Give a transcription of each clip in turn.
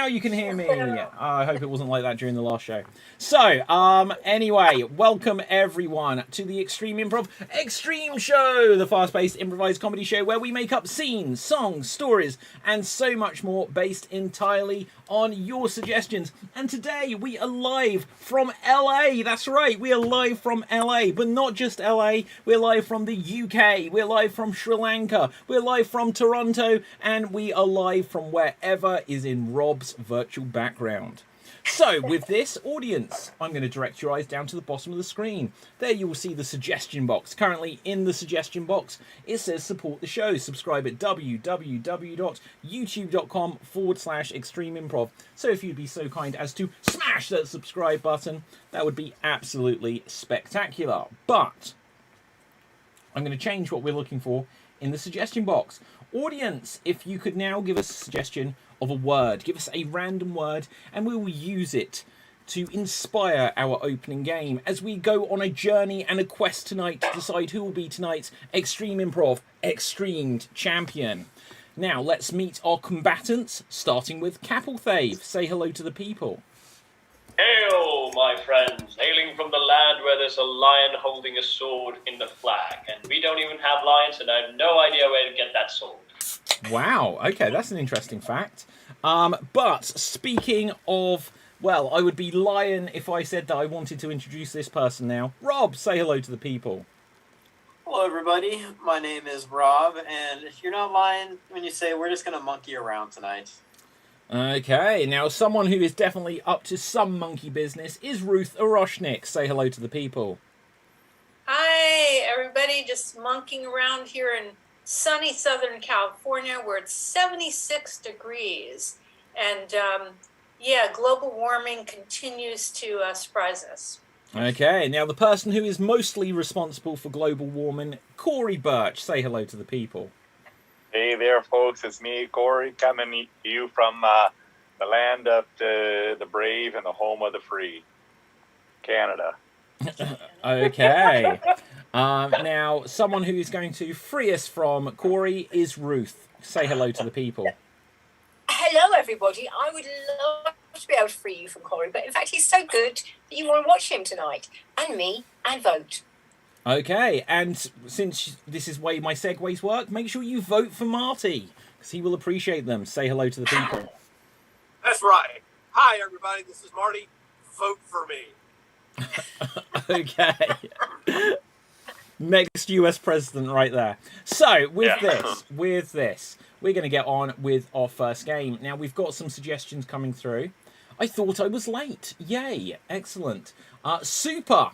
now you can hear me. I hope it wasn't like that during the last show. So, anyway, welcome everyone to the Extreme Improv Extreme Show, the fast-paced improvised comedy show where we make up scenes, songs, stories, and so much more based entirely on your suggestions. And today we are live from LA. That's right, we are live from LA, but not just LA. We're live from the UK. We're live from Sri Lanka. We're live from Toronto, and we are live from wherever is in Rob's virtual background. So, with this, audience, I'm going to direct your eyes down to the bottom of the screen. There you will see the suggestion box. Currently, in the suggestion box, it says support the show. Subscribe at www.youtube.com/extreme improv. So if you'd be so kind as to smash that subscribe button, that would be absolutely spectacular. But I'm going to change what we're looking for in the suggestion box. Audience, if you could now give us a suggestion of a word, give us a random word, and we will use it to inspire our opening game as we go on a journey and a quest tonight to decide who will be tonight's Extreme Improv XStreamed champion. Now, let's meet our combatants, starting with Capelthave. Say hello to the people. Hail, my friends, hailing from the land where there's a lion holding a sword in the flag. And we don't even have lions, and I have no idea where to get that sword. Wow, okay, that's an interesting fact. But speaking of, well, I would be lying if I said that I wanted to introduce this person now. Rob, say hello to the people. Hello, everybody. My name is Rob, and you're not lying when you say we're just going to monkey around tonight. Okay, now someone who is definitely up to some monkey business is Ruth Aroshnik. Say hello to the people. Hi, everybody. Just monkeying around here in sunny Southern California where it's 76 degrees. And, global warming continues to surprise us. Okay, now the person who is mostly responsible for global warming, Corey Birch. Say hello to the people. Hey there, folks. It's me, Corey, coming to you from the land of the brave and the home of the free, Canada. Okay. Now, someone who is going to free us from Corey is Ruth. Say hello to the people. Hello, everybody. I would love to be able to free you from Corey, but in fact, he's so good that you want to watch him tonight, and me, and vote. Okay, and since this is the way my segues work, make sure you vote for Marty, because he will appreciate them. Say hello to the people. That's right. Hi, everybody. This is Marty. Vote for me. Okay. Next US president right there. So, with this, we're going to get on with our first game. Now, we've got some suggestions coming through. I thought I was late. Yay. Excellent. Super.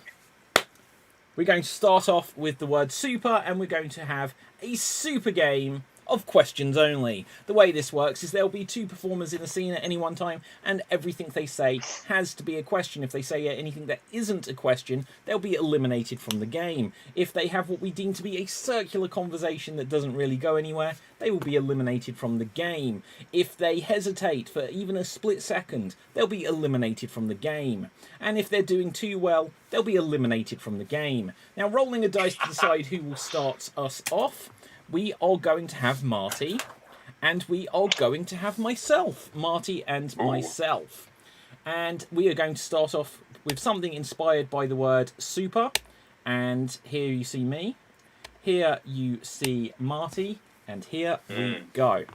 We're going to start off with the word super, and we're going to have a super game of questions only. The way this works is there'll be two performers in a scene at any one time, and everything they say has to be a question. If they say anything that isn't a question, they'll be eliminated from the game. If they have what we deem to be a circular conversation that doesn't really go anywhere, they will be eliminated from the game. If they hesitate for even a split second, they'll be eliminated from the game. And if they're doing too well, they'll be eliminated from the game. Now, rolling a dice to decide who will start us off, we are going to have Marty, and we are going to have myself. Marty and myself. And we are going to start off with something inspired by the word super. And here you see me. Here you see Marty. And here we go.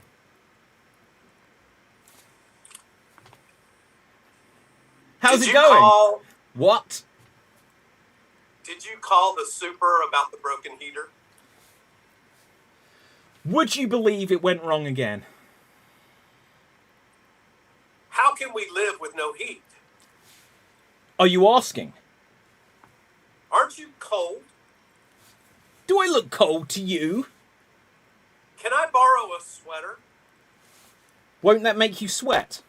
How's it going? What? Did you call the super about the broken heater? Would you believe it went wrong again? How can we live with no heat? Are you asking? Aren't you cold? Do I look cold to you? Can I borrow a sweater? Won't that make you sweat?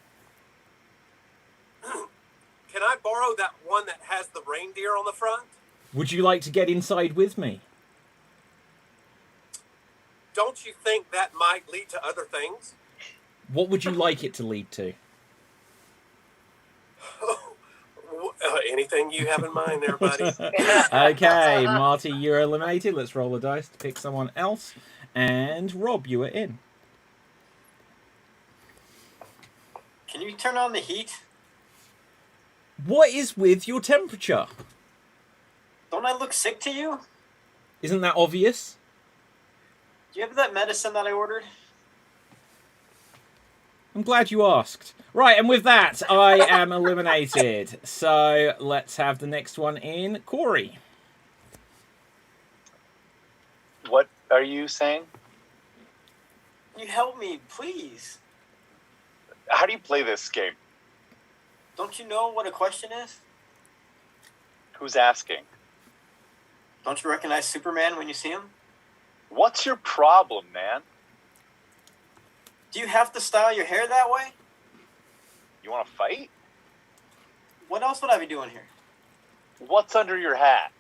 Can I borrow that one that has the reindeer on the front? Would you like to get inside with me? Don't you think that might lead to other things? What would you like it to lead to? Anything you have in mind there, buddy. Okay, Marty, you're eliminated. Let's roll a dice to pick someone else. And Rob, you are in. Can you turn on the heat? What is with your temperature? Don't I look sick to you? Isn't that obvious? Do you have that medicine that I ordered? I'm glad you asked. Right, and with that, I am eliminated. So let's have the next one in. Corey. What are you saying? Can you help me, please? How do you play this game? Don't you know what a question is? Who's asking? Don't you recognize Superman when you see him? What's your problem, man? Do you have to style your hair that way? You want to fight? What else would I be doing here? What's under your hat?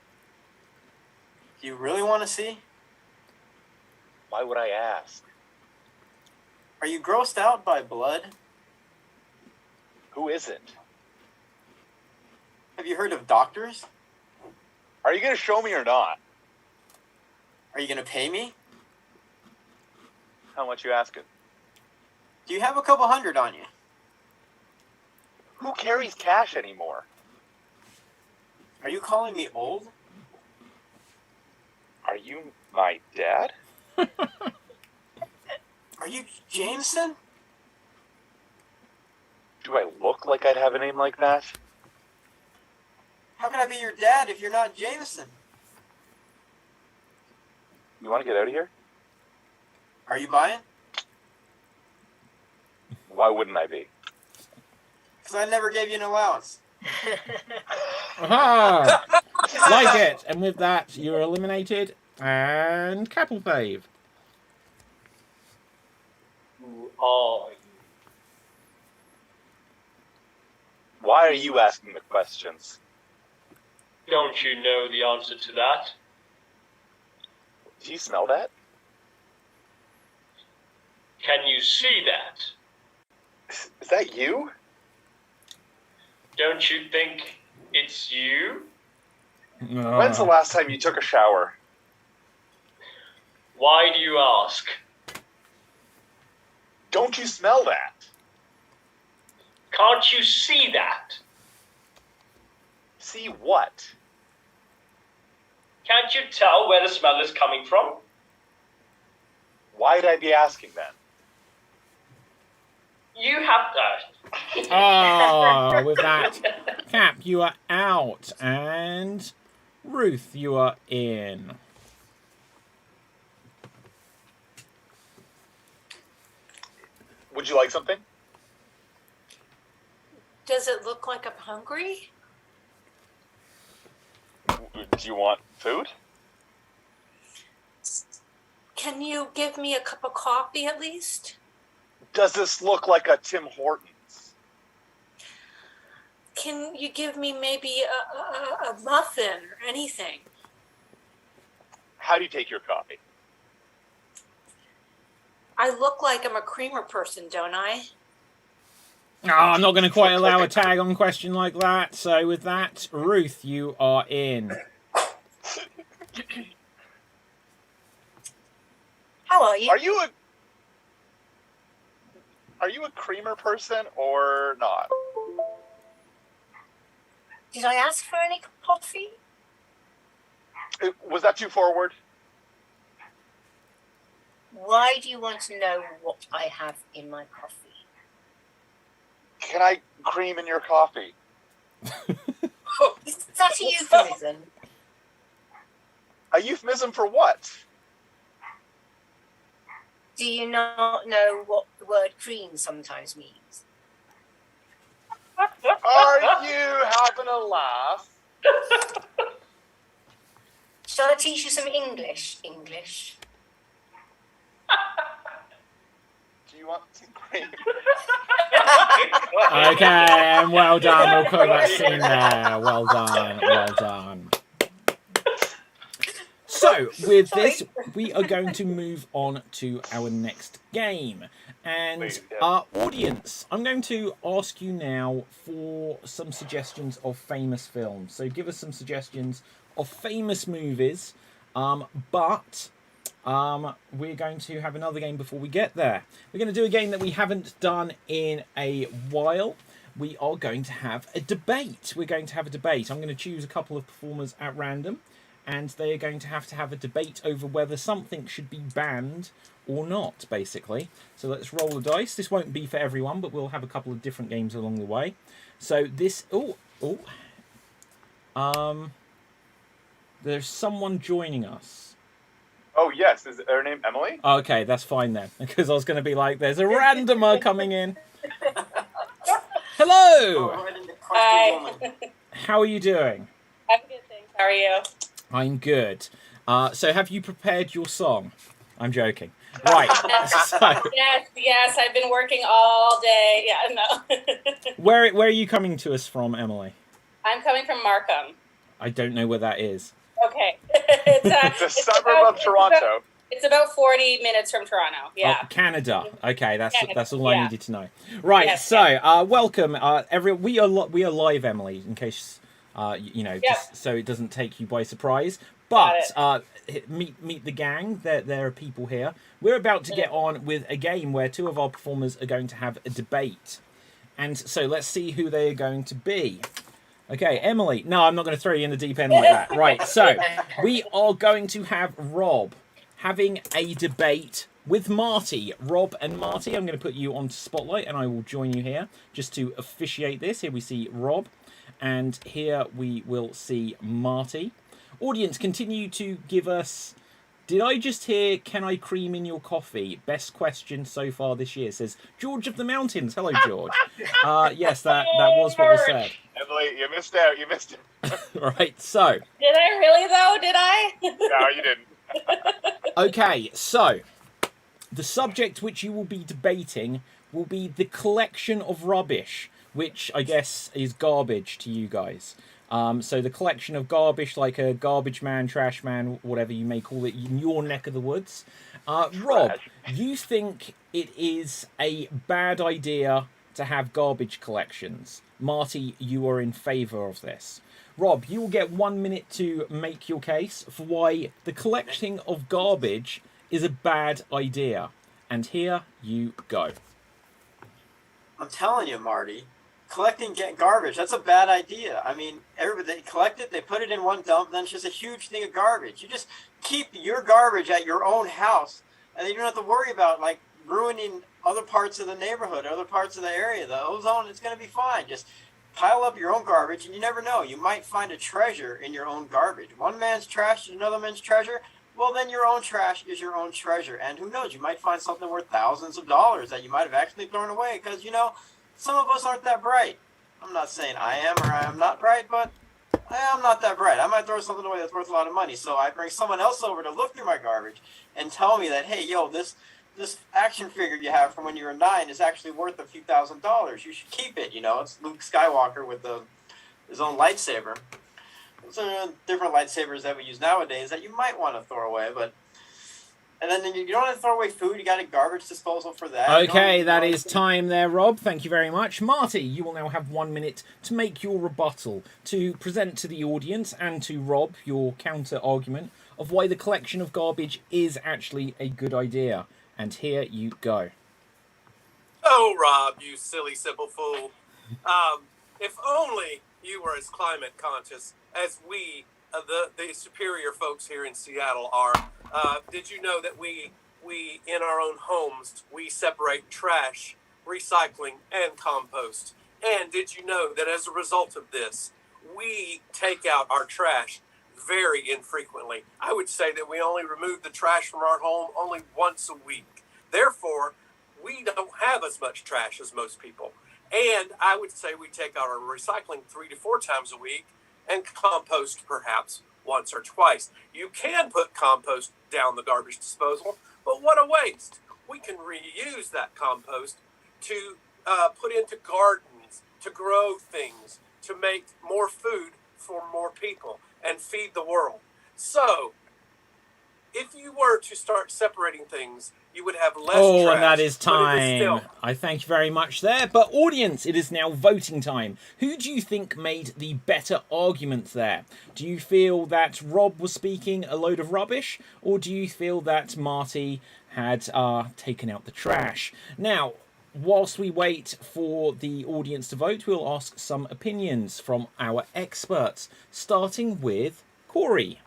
Do you really want to see? Why would I ask? Are you grossed out by blood? Who isn't? Have you heard of doctors? Are you going to show me or not? Are you going to pay me? How much you asking? Do you have a couple hundred on you? Who carries cash anymore? Are you calling me old? Are you my dad? Are you Jameson? Do I look like I'd have a name like that? How can I be your dad if you're not Jameson? You want to get out of here? Are you buying? Why wouldn't I be? Because I never gave you an allowance. Aha! Like it. And with that, you're eliminated. And Capel Fave. Who are you? Why are you asking the questions? Don't you know the answer to that? Do you smell that? Can you see that? Is that you? Don't you think it's you? When's the last time you took a shower? Why do you ask? Don't you smell that? Can't you see that? See what? Can't you tell where the smell is coming from? Why'd I be asking then? You have Oh, with that, Cap, you are out. And Ruth, you are in. Would you like something? Does it look like I'm hungry? Do you want food? Can you give me a cup of coffee at least? Does this look like a Tim Hortons? Can you give me maybe a muffin or anything? How do you take your coffee? I look like I'm a creamer person, don't I? Oh, I'm not going to quite allow a tag on question like that. So with that, Ruth, you are in. How are you? Are you a creamer person or not? Did I ask for any coffee? Was that too forward? Why do you want to know what I have in my coffee? Can I cream in your coffee? Is that a euphemism? A euphemism for what? Do you not know what the word cream sometimes means? Are you having a laugh? Shall I teach you some English? Do you want some cream? Okay, and well done. We'll call that scene there. Well done. Well done. So, with this, we are going to move on to our next game. And our audience, I'm going to ask you now for some suggestions of famous films. So give us some suggestions of famous movies, but we're going to have another game before we get there. We're going to do a game that we haven't done in a while. We are going to have a debate. I'm going to choose a couple of performers at random, and they are going to have a debate over whether something should be banned or not, basically. So let's roll the dice. This won't be for everyone, but we'll have a couple of different games along the way. So this... there's someone joining us. Oh, yes. Is her name Emily? Okay, that's fine then. Because I was going to be like, there's a randomer coming in. Hello! Hi. How are you doing? I'm good, thanks. How are you? I'm good. So have you prepared your song? I'm joking. Right. So, Yes, I've been working all day. Yeah, no. where are you coming to us from, Emily? I'm coming from Markham. I don't know where that is. Okay. It's a suburb of Toronto. It's about 40 minutes from Toronto. Yeah. Oh, Canada. Okay, that's all yeah. I needed to know. Right. Yes, so, welcome. We are live, Emily. In case Yep. just so it doesn't take you by surprise. But meet the gang. There are people here. We're about to get on with a game where two of our performers are going to have a debate, and so let's see who they are going to be. Okay, Emily. No, I'm not going to throw you in the deep end like that. Right. So we are going to have Rob having a debate with Marty. Rob and Marty, I'm going to put you onto Spotlight, and I will join you here just to officiate this. Here we see Rob, and here we will see Marty. Audience, continue to give us... Did I just hear, can I cream in your coffee? Best question so far this year, says George of the Mountains. Hello, George. Yes, that was what was said. Emily, you missed out. You missed it. Right, so... Did I really, though? Did I? No, you didn't. Okay, so... The subject which you will be debating will be the collection of rubbish, which I guess is garbage to you guys. So the collection of garbage, like a garbage man, trash man, whatever you may call it, in your neck of the woods. Rob, you think it is a bad idea to have garbage collections. Marty, you are in favour of this. Rob, you will get 1 minute to make your case for why the collecting of garbage is a bad idea. And here you go. I'm telling you, Marty, collecting garbage, that's a bad idea. I mean, everybody, they collect it, they put it in one dump, then it's just a huge thing of garbage. You just keep your garbage at your own house, and you don't have to worry about, like, ruining other parts of the neighborhood, other parts of the area. The ozone, it's going to be fine. Just pile up your own garbage, and you never know. You might find a treasure in your own garbage. One man's trash is another man's treasure. Well, then your own trash is your own treasure. And who knows, you might find something worth thousands of dollars that you might have actually thrown away because, you know, some of us aren't that bright. I'm not saying I am or I am not bright, but I am not that bright. I might throw something away that's worth a lot of money. So I bring someone else over to look through my garbage and tell me that, hey, yo, this action figure you have from when you were 9 is actually worth a few $1,000s. You should keep it. You know, it's Luke Skywalker with his own lightsaber. Some different lightsabers that we use nowadays that you might want to throw away, but and then you don't have to throw away food. You got a garbage disposal for that. Okay, that is time there, Rob. Thank you very much. Marty, you will now have 1 minute to make your rebuttal, to present to the audience and to Rob your counter-argument of why the collection of garbage is actually a good idea. And here you go. Oh, Rob, you silly, simple fool. If only you were as climate conscious as we, the superior folks here in Seattle are. Did you know that we in our own homes, we separate trash, recycling, and compost? And did you know that as a result of this, we take out our trash very infrequently? I would say that we only remove the trash from our home only once a week. Therefore, we don't have as much trash as most people. And I would say we take out our recycling 3 to 4 times a week and compost perhaps once or twice. You can put compost down the garbage disposal, but what a waste. We can reuse that compost to put into gardens, to grow things, to make more food for more people and feed the world. So, if you were to start separating things you would have less Oh, trash. and that is but it was time. still- I thank you very much there. But audience, it is now voting time. Who do you think made the better argument there? Do you feel that Rob was speaking a load of rubbish? Or do you feel that Marty had taken out the trash? Now, whilst we wait for the audience to vote, we'll ask some opinions from our experts, starting with Corey.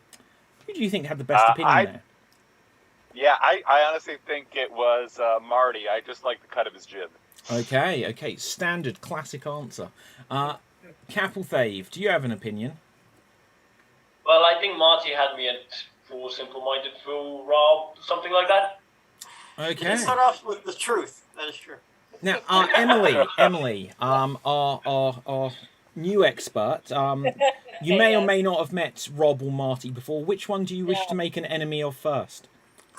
Who do you think had the best opinion there? Yeah, I honestly think it was Marty. I just like the cut of his jib. Okay. Standard, classic answer. Capelthave, do you have an opinion? Well, I think Marty had me at full simple-minded fool, Rob, something like that. Okay. You start off with the truth. That is true. Now, Emily, our new expert. You may or may not have met Rob or Marty before. Which one do you wish to make an enemy of first?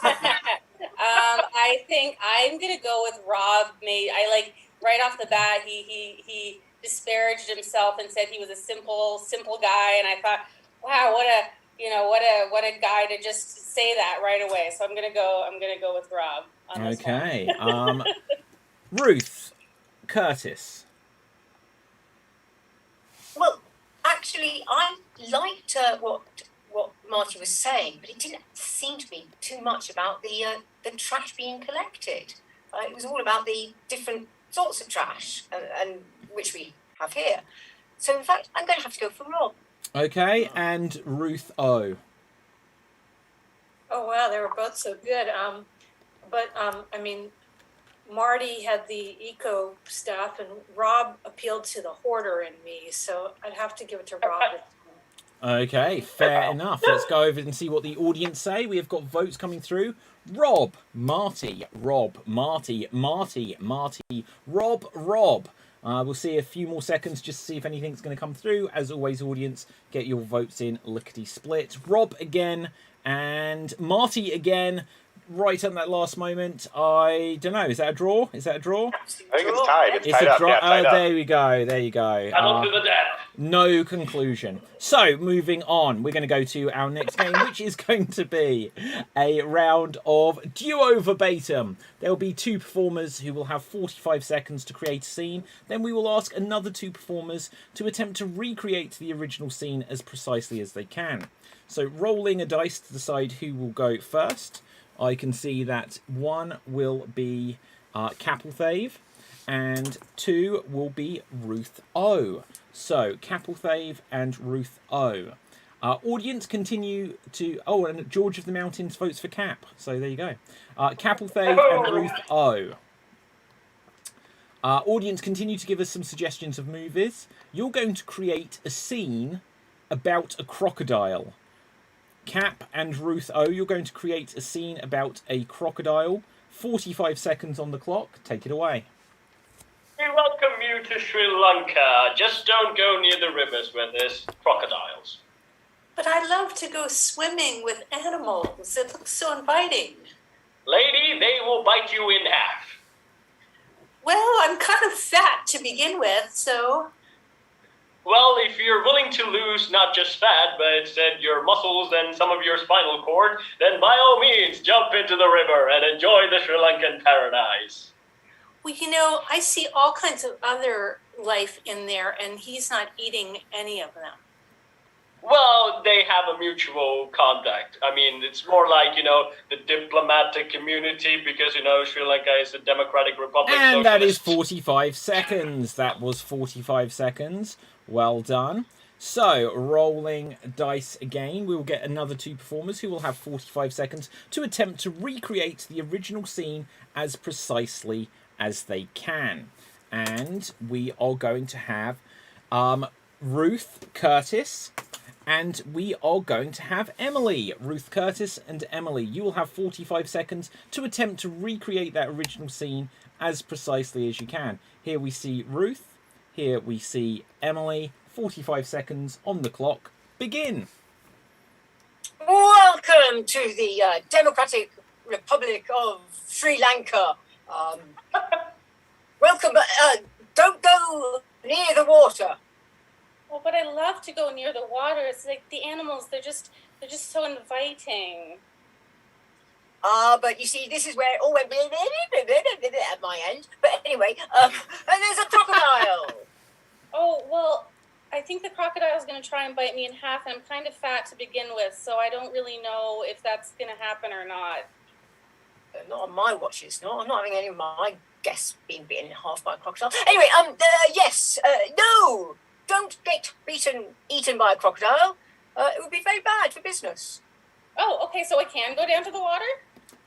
I think I'm gonna go with Rob. Right off the bat, he disparaged himself and said he was a simple guy, and I thought, wow, what a guy to just say that right away. So I'm gonna go with Rob on this one. Okay. Ruth, Curtis. Well, actually, I liked what Marty was saying, but it didn't seem to be too much about the trash being collected. It was all about the different sorts of trash, and which we have here. So, in fact, I'm going to have to go for Rob. Okay, and Ruth O. Oh wow, they were both so good. Marty had the eco stuff, and Rob appealed to the hoarder in me, so I'd have to give it to Rob. Okay, fair enough. Let's go over and see what the audience say. We have got votes coming through. Rob, Marty, Rob, Marty, Marty, Marty, Rob, Rob. We'll see a few more seconds just to see if anything's going to come through. As always, audience, get your votes in lickety-split. Rob again and Marty again. Right at that last moment. I don't know. Is that a draw? I think it's tied. It's tied a up. draw. Yeah, tied up. There we go. There you go. Battle to the death. No conclusion. So, moving on, we're going to go to our next game, which is going to be a round of duo verbatim. There will be two performers who will have 45 seconds to create a scene. Then we will ask another two performers to attempt to recreate the original scene as precisely as they can. So, rolling a dice to decide who will go first. I can see that one will be Capelthave and two will be Ruth O. So, Capelthave and Ruth O. Audience continue to... Oh, and George of the Mountains votes for Cap. So, there you go. Capelthave and Ruth O. Audience continue to give us some suggestions of movies. You're going to create a scene about a crocodile. Cap and Ruth O, you're going to create a scene about a crocodile. 45 seconds on the clock. Take it away. We welcome you to Sri Lanka. Just don't go near the rivers where there's crocodiles. But I love to go swimming with animals. It looks so inviting. Lady, they will bite you in half. Well, I'm kind of fat to begin with, so... Well, if you're willing to lose not just fat, but instead your muscles and some of your spinal cord, then by all means, jump into the river and enjoy the Sri Lankan paradise. Well, I see all kinds of other life in there, and he's not eating any of them. Well, they have a mutual contact. I mean, it's more like, the diplomatic community because, Sri Lanka is a democratic republic. And that is 45 seconds. That was 45 seconds. Well done. So, rolling dice again, we will get another two performers who will have 45 seconds to attempt to recreate the original scene as precisely as they can. And we are going to have Ruth, Curtis, and we are going to have Emily. Ruth, Curtis, and Emily, you will have 45 seconds to attempt to recreate that original scene as precisely as you can. Here we see Ruth. Here we see Emily. 45 seconds on the clock. Begin. Welcome to the Democratic Republic of Sri Lanka. Welcome. Don't go near the water. Well, but I love to go near the water. It's like the animals, they're just so inviting. But you see, this is where it all went at my end. But anyway, and there's a crocodile. Oh, well, I think the crocodile's going to try and bite me in half, and I'm kind of fat to begin with, so I don't really know if that's going to happen or not. Not on my watch, it's not. I'm not having any of my guests being bitten in half by a crocodile. Anyway, yes, no, don't get eaten by a crocodile. It would be very bad for business. Oh, okay, so I can go down to the water?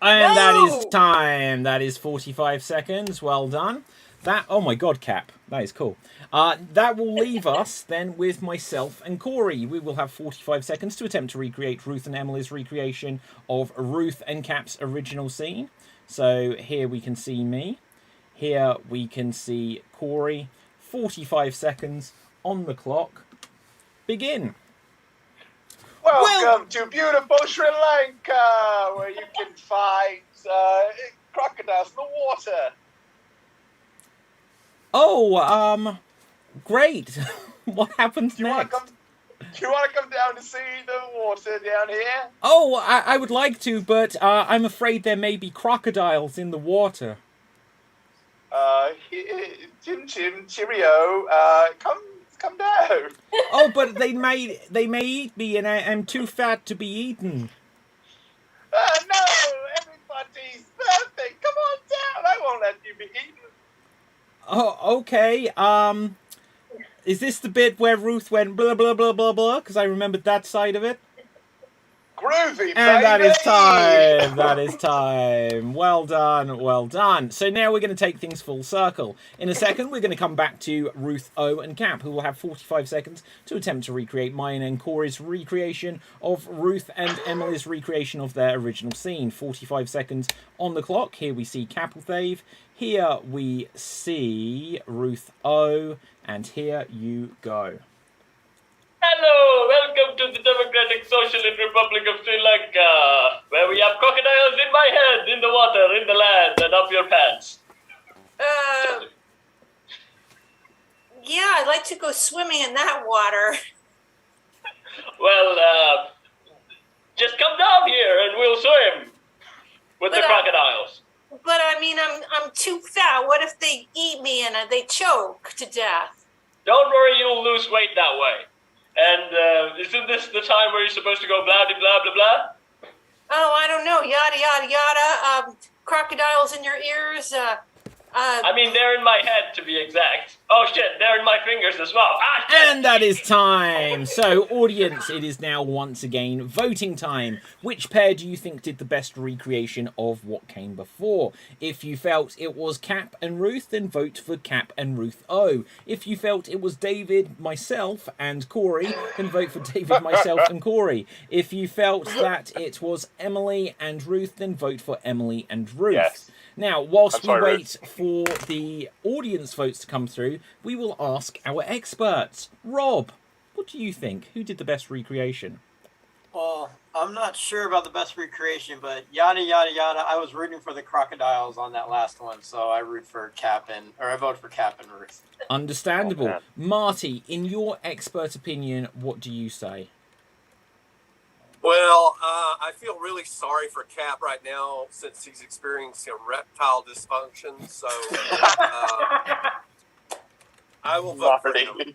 And that No! is time. That is 45 seconds. Well done. That, oh my god, Cap. That is cool. That will leave us then with myself and Corey. We will have 45 seconds to attempt to recreate Ruth and Emily's recreation of Ruth and Cap's original scene. So here we can see me. Here we can see Corey. 45 seconds on the clock. Begin. Welcome to beautiful Sri Lanka, where you can find crocodiles in the water. Oh, great. What happens Do you want next? to come down to see the water down here? Oh, I would like to, but I'm afraid there may be crocodiles in the water. Chim Chim, cheerio, come down. Oh, but they may eat me, and I'm too fat to be eaten. No, everybody's birthday. Come on down. I won't let you be eaten. Oh, okay. Is this the bit where Ruth went blah blah blah blah blah? Because I remembered that side of it. Groovy, And that is baby! time. That is time. Well done. Well done. So now we're going to take things full circle. In a second, we're going to come back to Ruth, O, and Cap, who will have 45 seconds to attempt to recreate mine and Corey's recreation of Ruth and Emily's recreation of their original scene. 45 seconds on the clock. Here we see Capelthave. Here we see Ruth, O, and here you go. Hello, welcome to the Democratic Socialist Republic of Sri Lanka, where we have crocodiles in my head, in the water, in the land, and up your pants. Yeah, I'd like to go swimming in that water. Well, just come down here and we'll swim with the crocodiles. But I mean, I'm too fat. What if they eat me and they choke to death? Don't worry, you'll lose weight that way. And isn't this the time where you're supposed to go blah, blah, blah, blah, blah? Oh, I don't know. Yada, yada, yada. Crocodiles in your ears. I mean, they're in my head, to be exact. Oh, shit, they're in my fingers as well. Ah, shit. And that is time. So, audience, it is now once again voting time. Which pair do you think did the best recreation of what came before? If you felt it was Cap and Ruth, then vote for Cap and Ruth O. If you felt it was David, myself, and Corey, then vote for David, myself, and Corey. If you felt that it was Emily and Ruth, then vote for Emily and Ruth. Yes. Now, whilst I'm we sorry, wait for the audience votes to come through, we will ask our experts. Rob, what do you think? Who did the best recreation? Well, I'm not sure about the best recreation, but yada yada yada. I was rooting for the crocodiles on that last one, so I vote for Cap and Ruth. Understandable. Okay. Marty, in your expert opinion, what do you say? Well, I feel really sorry for Cap right now since he's experiencing reptile dysfunction. So I will vote for him.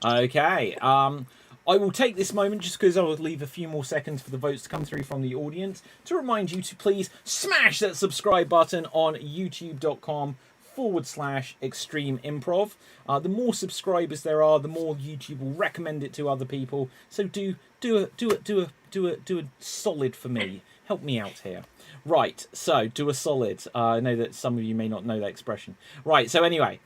Okay. I will take this moment just because I will leave a few more seconds for the votes to come through from the audience to remind you to please smash that subscribe button on youtube.com/extreme improv. The more subscribers there are, the more YouTube will recommend it to other people. So do a solid for me. Help me out here. Right, so do a solid. I know that some of you may not know that expression. Right, so anyway,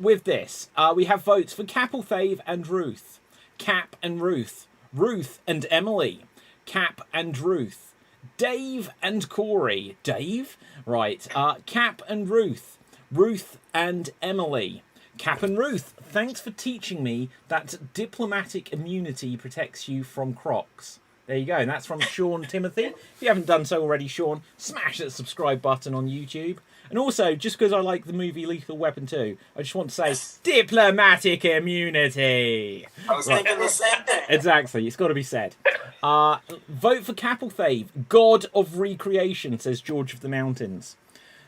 with this, we have votes for Capelthave and Ruth, Cap and Ruth, Ruth and Emily, Cap and Ruth, Dave and Corey. Dave? Right, Cap and Ruth, Ruth and Emily, Cap and Ruth. Thanks for teaching me that diplomatic immunity protects you from crocs. There you go. And that's from Sean Timothy. If you haven't done so already, Sean, smash that subscribe button on YouTube. And also, just because I like the movie Lethal Weapon 2, I just want to say, diplomatic immunity. I was thinking the same thing. Exactly. It's got to be said. Vote for Capelthave, God of Recreation, says George of the Mountains.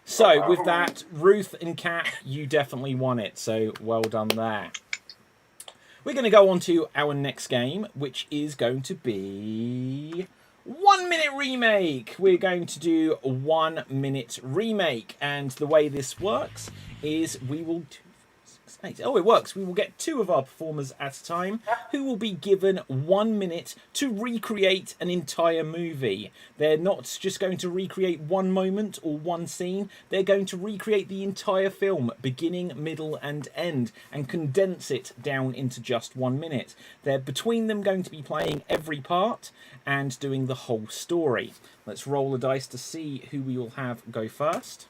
So, with that, Ruth and Cap, you definitely won it. So, well done there. We're going to go on to our next game, which is going to be 1 Minute Remake. We're going to do 1 Minute Remake. And the way this works is we will... Oh, it works. We will get 2 of our performers at a time who will be given 1 minute to recreate an entire movie. They're not just going to recreate one moment or one scene. They're going to recreate the entire film, beginning, middle, and end, and condense it down into just 1 minute. They're between them going to be playing every part and doing the whole story. Let's roll the dice to see who we will have go first.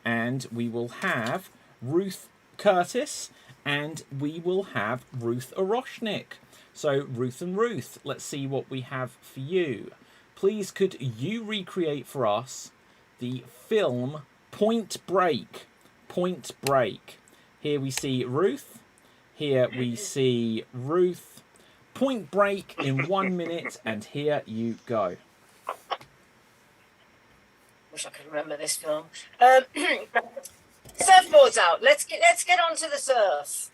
And we will have Ruth Curtis, and we will have Ruth Aroshnik. So, Ruth and Ruth, let's see what we have for you. Please, could you recreate for us the film Point Break? Point Break. Here we see Ruth. Here we see Ruth. Point Break in 1 minute, and here you go. Wish I could remember this film. Surfboard's out. Let's get onto the surf.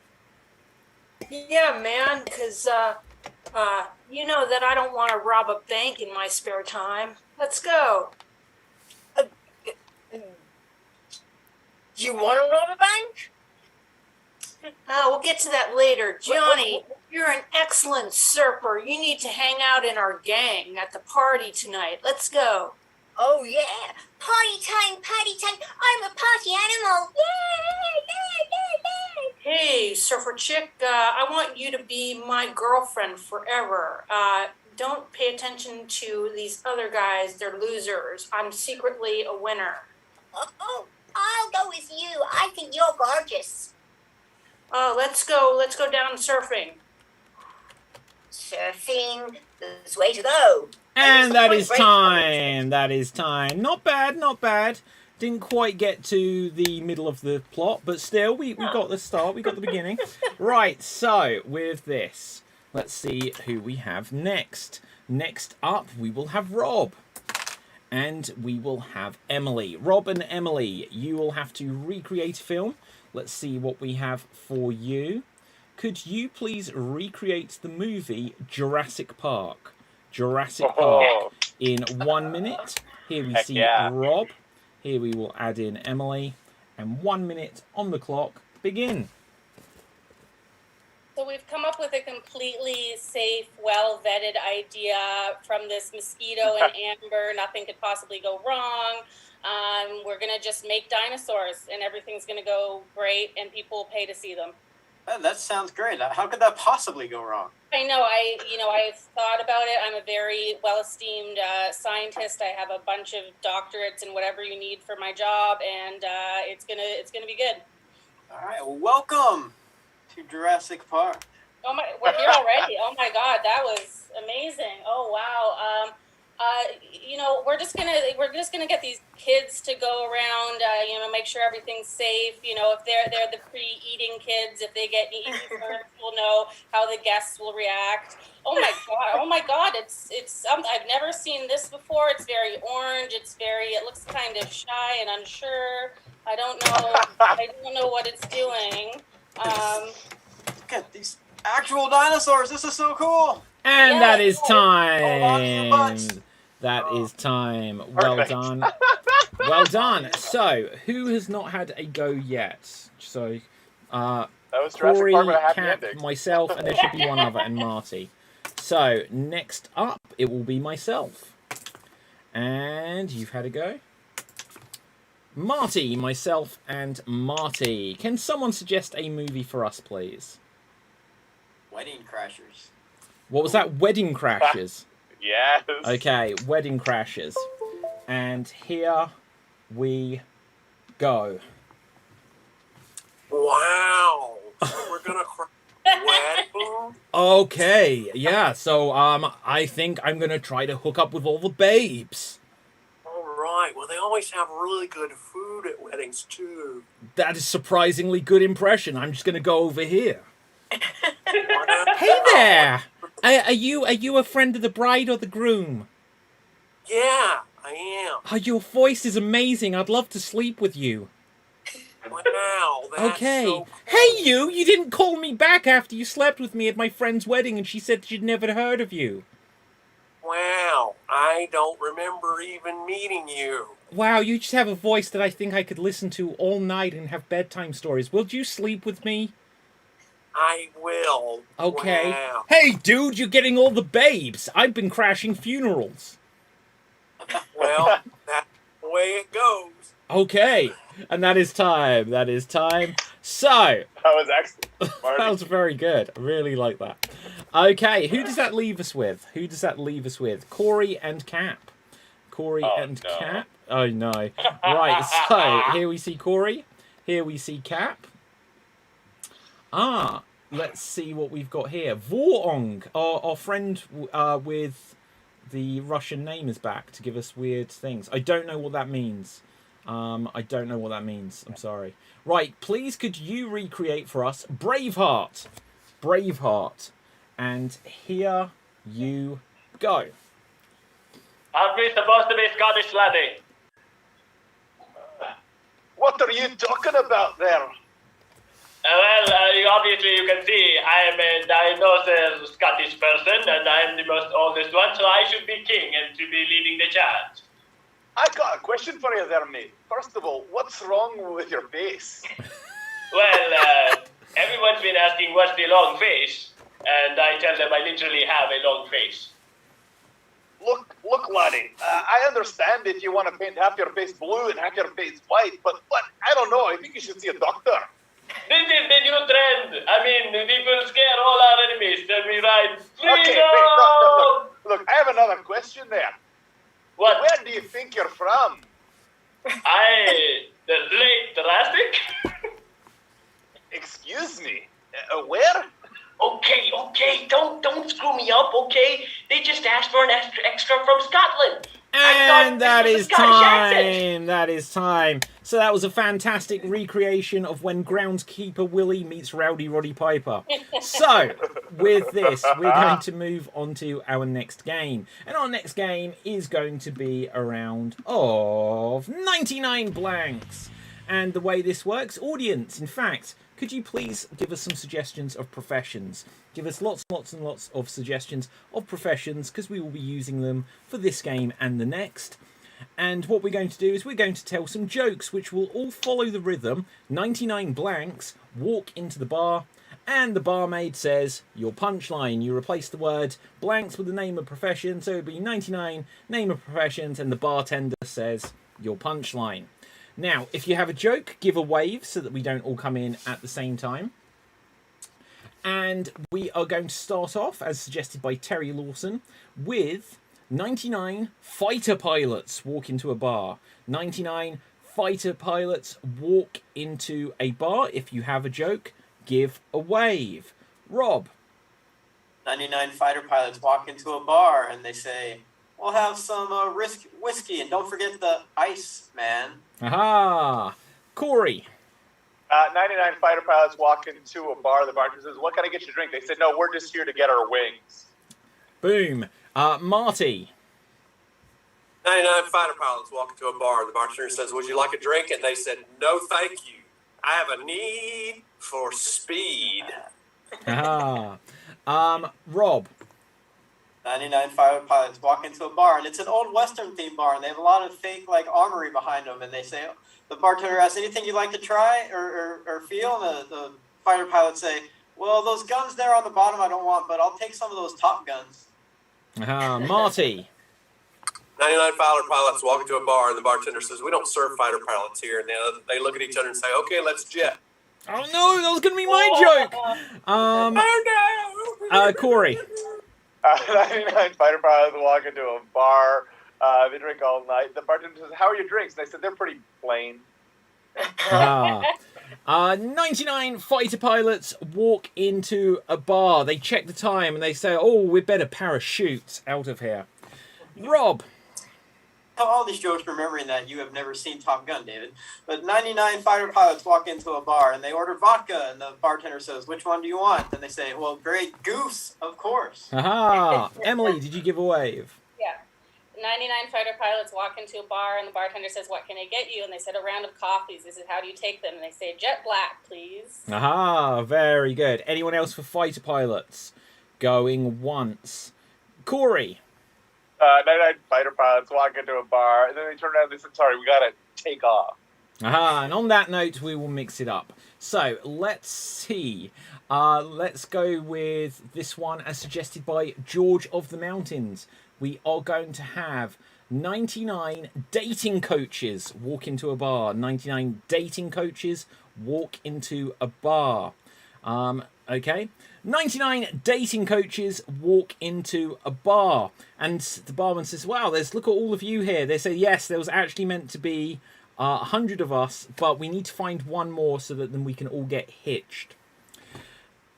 Yeah, man, because you know that I don't want to rob a bank in my spare time. Let's go. You want to rob a bank? We'll get to that later. Johnny, you're an excellent surfer. You need to hang out in our gang at the party tonight. Let's go. Oh, yeah. Party time, party time. I'm a party animal. Yeah. Hey, surfer chick, I want you to be my girlfriend forever. Don't pay attention to these other guys. They're losers. I'm secretly a winner. Oh, I'll go with you. I think you're gorgeous. Let's go down surfing. Surfing, there's the way to go. And that is time. That is time. Not bad, not bad. Didn't quite get to the middle of the plot, but still, we got the start. We got the beginning. Right, so with this, let's see who we have next. Next up, we will have Rob. And we will have Emily. Rob and Emily, you will have to recreate a film. Let's see what we have for you. Could you please recreate the movie Jurassic Park? Jurassic Park in 1 minute. Here we see Rob. Here we will add in Emily. And 1 minute on the clock. Begin. So we've come up with a completely safe, well-vetted idea from this mosquito and amber. Nothing could possibly go wrong. We're going to just make dinosaurs, and everything's going to go great, and people will pay to see them. That sounds great. How could that possibly go wrong? I know. I've thought about it. I'm a very well-esteemed scientist. I have a bunch of doctorates and whatever you need for my job, and it's gonna be good. All right. Well, welcome to Jurassic Park. Oh my, we're here already. Oh my God, that was amazing. Oh wow. We're just gonna get these kids to go around, make sure everything's safe. If they're the pre-eating kids, if they get eaten first, we'll know how the guests will react. Oh my God, it's something I've never seen this before. It's very orange. It looks kind of shy and unsure. I don't know what it's doing. Look at these actual dinosaurs. This is so cool. And that is time. Hold on to your butts. That is time. Well done. Well done. So, who has not had a go yet? So, That was Jurassic Corey, Park with a happy Cap, ending. myself, and there should be one other, and Marty. So, next up, it will be myself. And you've had a go. Marty, myself, and Marty. Can someone suggest a movie for us, please? Wedding Crashers. What was that? Wedding Crashers. Yes. Okay, Wedding Crashers. And here we go. Wow. So we're gonna crash a wedding? Okay, yeah, so, I think I'm gonna try to hook up with all the babes. All right. Well, they always have really good food at weddings too. That is surprisingly good impression. I'm just gonna go over here. Well, Hey there! Are you a friend of the bride or the groom? yeah, I am. Oh, your voice is amazing. I'd love to sleep with you. Wow. That's Okay. So Hey, you! You didn't call me back after you slept with me at my friend's wedding and she said she'd never heard of you. Wow. I don't remember even meeting you. Wow, you just have a voice that I think I could listen to all night and have bedtime stories. Will you sleep with me? I will. Okay. Wow. Hey, dude, you're getting all the babes. I've been crashing funerals. Well, that's the way it goes. Okay. And that is time. That is time. So, That was excellent, Marty. that was very good. I really like that. Okay, who does that leave us with? Who does that leave us with? Corey and Cap. Corey and no. Cap. Oh, no. Right, so here we see Corey. Here we see Cap. Let's see what we've got here. Vorong, our friend with the Russian name, is back to give us weird things. I don't know what that means. I don't know what that means. I'm sorry. Right, please could you recreate for us Braveheart? Braveheart. And here you go. Aren't we supposed to be Scottish, laddie? What are you talking about there? Obviously you can see I am a diagnosed Scottish person, and I am the most oldest one, so I should be king and to be leading the charge. I got a question for you there, mate. First of all, what's wrong with your face? Well, everyone's been asking what's the long face, and I tell them I literally have a long face. Look, laddie, I understand if you want to paint half your face blue and half your face white, but I don't know, I think you should see a doctor. This is the new trend. I mean, people scare all our enemies, then we ride freedom! Okay, wait, look, I have another question there. What? Where do you think you're from? The late Jurassic? Excuse me, where? Okay, don't screw me up, okay? They just asked for an extra from Scotland. And that is time. Accent. That is time. So that was a fantastic recreation of when Groundskeeper Willie meets Rowdy Roddy Piper. So, with this, we're going to move on to our next game. And our next game is going to be a round of 99 blanks. And the way this works, audience, in fact, could you please give us some suggestions of professions? Give us lots and lots of suggestions of professions, because we will be using them for this game and the next. And what we're going to do is we're going to tell some jokes which will all follow the rhythm. 99 blanks, walk into the bar, and the barmaid says your punchline. You replace the word blanks with the name of profession, so it would be 99 name of professions, and the bartender says your punchline. Now, if you have a joke, give a wave so that we don't all come in at the same time. And we are going to start off, as suggested by Terry Lawson, with 99 fighter pilots walk into a bar. 99 fighter pilots walk into a bar. If you have a joke, give a wave. Rob. 99 fighter pilots walk into a bar and they say, we'll have some whiskey and don't forget the ice, man. Aha. Corey. 99 fighter pilots walk into a bar. The bartender says, what can I get you a drink? They said, no, we're just here to get our wings. Boom. Marty. 99 fighter pilots walk into a bar. The bartender says, would you like a drink? And they said, no, thank you. I have a need for speed. Aha. Rob. 99 fighter pilots walk into a bar, and it's an old Western themed bar, and they have a lot of fake armory behind them, and they say, the bartender asks, anything you'd like to try or feel? And the fighter pilots say, well, those guns there on the bottom I don't want, but I'll take some of those Top Guns. Marty. 99 fighter pilots walk into a bar, and the bartender says, we don't serve fighter pilots here. And they look at each other and say, okay, let's jet. Oh no, that was going to be my joke. Corey. 99 fighter pilots walk into a bar. They drink all night. The bartender says, how are your drinks? And they said, they're pretty plain. 99 fighter pilots walk into a bar. They check the time and they say, "Oh, we better parachute out of here." Rob. Tell all these jokes remembering that you have never seen Top Gun, David. But 99 fighter pilots walk into a bar and they order vodka, and the bartender says, "Which one do you want?" And they say, "Well, great goose, of course." Aha. Emily, did you give a wave? Yeah. 99 fighter pilots walk into a bar and the bartender says, "What can I get you?" And they said, "A round of coffees." This is how do you take them? And they say, "Jet black, please." Aha, very good. Anyone else for fighter pilots? Going once. Corey. 99 fighter pilots walk into a bar, and then they turn around and they said, "Sorry, we gotta take off." Aha, and on that note, we will mix it up. So, let's see. Let's go with this one as suggested by George of the Mountains. We are going to have 99 dating coaches walk into a bar. 99 dating coaches walk into a bar. Okay. 99 dating coaches walk into a bar. And the barman says, "Wow, look at all of you here." They say, "Yes, there was actually meant to be 100 of us, but we need to find one more so that then we can all get hitched."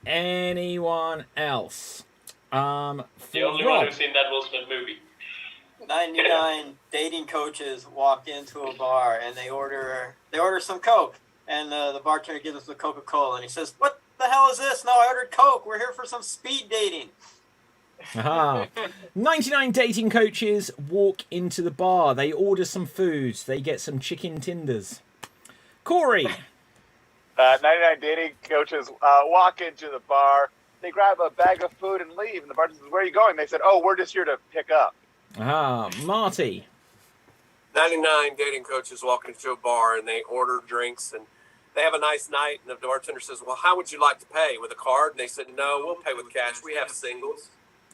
Anyone else? The only one who's seen that Will Smith movie. 99 dating coaches walk into a bar and they order some Coke, and the bartender gives us the Coca-Cola, and he says, "What the hell is this? No, I ordered Coke. We're here for some speed dating." Aha. 99 dating coaches walk into the bar. They order some food. They get some chicken tenders. Corey. 99 dating coaches walk into the bar. They grab a bag of food and leave. And the bartender says, "Where are you going?" They said, "Oh, we're just here to pick up." Ah, Marty. 99 dating coaches walk into a bar and they order drinks and they have a nice night. And the bartender says, "Well, how would you like to pay? With a card?" And they said, "No, we'll pay with cash. We have singles."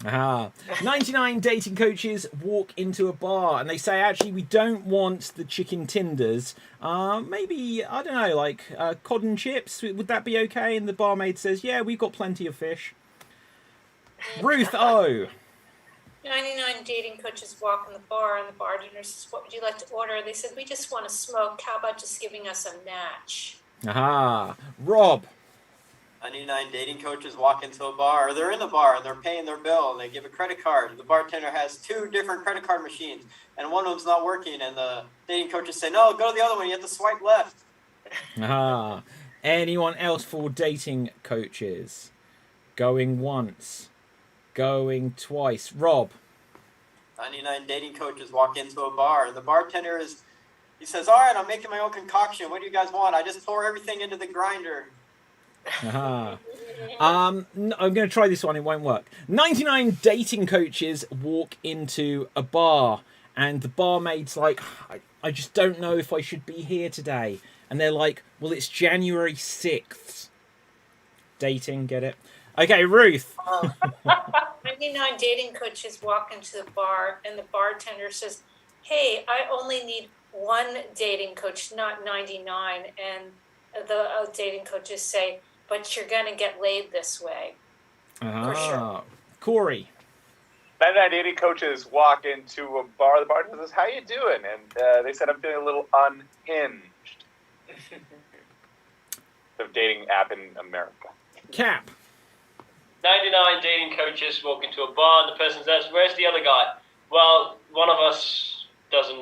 Ah, 99 dating coaches walk into a bar and they say, "Actually, we don't want the chicken tenders. Maybe, I don't know, like cod and chips. Would that be okay?" And the barmaid says, "Yeah, we've got plenty of fish." Ruth O. 99 dating coaches walk in the bar and the bartender says, "What would you like to order?" They said, "We just want to smoke. How about just giving us a match?" Aha. Rob. 99 dating coaches walk into a bar, or they're in the bar and they're paying their bill and they give a credit card. The bartender has 2 different credit card machines and one of them's not working, and the dating coaches say, "No, go to the other one. You have to swipe left." Ah. Anyone else for dating coaches? Going once. Going twice. Rob. 99 dating coaches walk into a bar and the bartender he says, "All right, I'm making my own concoction. What do you guys want? I just pour everything into the grinder." Aha. I'm going to try this one. It won't work. 99 dating coaches walk into a bar and the barmaid's like, I just don't know if I should be here today. And they're like, "Well, it's January 6th. Dating, get it? Okay, Ruth. 99 dating coaches walk into the bar and the bartender says, "Hey, I only need one dating coach, not 99. And the dating coaches say, "But you're going to get laid this way." For sure. Corey. 99 dating coaches walk into a bar. The bartender says, "How you doing?" And they said, "I'm feeling a little unhinged." The dating app in America. Cap. 99 dating coaches walk into a bar and the person says, "Where's the other guy?" "Well, one of us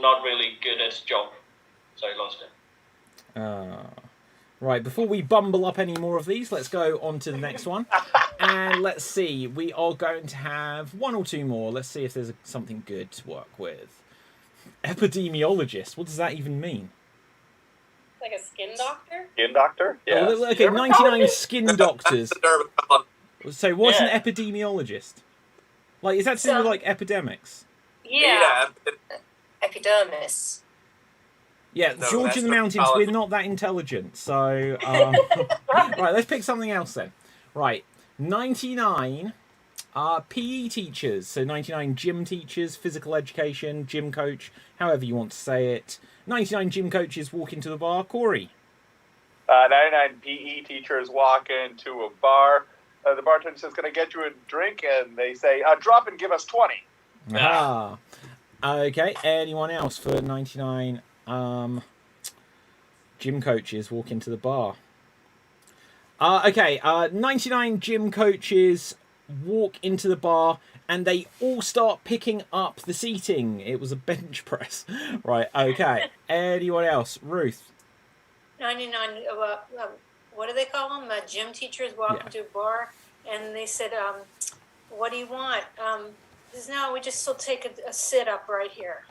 not really good at his job, so he lost it." Right, before we bumble up any more of these, let's go on to the next one. And let's see, we are going to have 1 or 2 more. Let's see if there's something good to work with. Epidemiologist, what does that even mean? Like a skin doctor? Skin doctor? Yeah. Oh, okay, 99 skin doctors. So what's an epidemiologist? Like, is that similar like epidemics? Yeah. Epidermis. Yeah, No, George that's in the the Mountains, college. we're not that intelligent. So, right, let's pick something else then. Right, 99 PE teachers. So 99 gym teachers, physical education, gym coach, however you want to say it. 99 gym coaches walk into the bar. Corey. 99 PE teachers walk into a bar. The bartender says, "Can I get you a drink?" And they say, "Drop and give us 20. Ah. Okay, anyone else for 99 Gym coaches walk into the bar. Okay, 99 gym coaches walk into the bar and they all start picking up the seating. It was a bench press. Right, okay. Anyone else? Ruth? 99, what do they call them? Gym teachers walk into a bar and they said, what do you want? No, we just still take a sit up right here.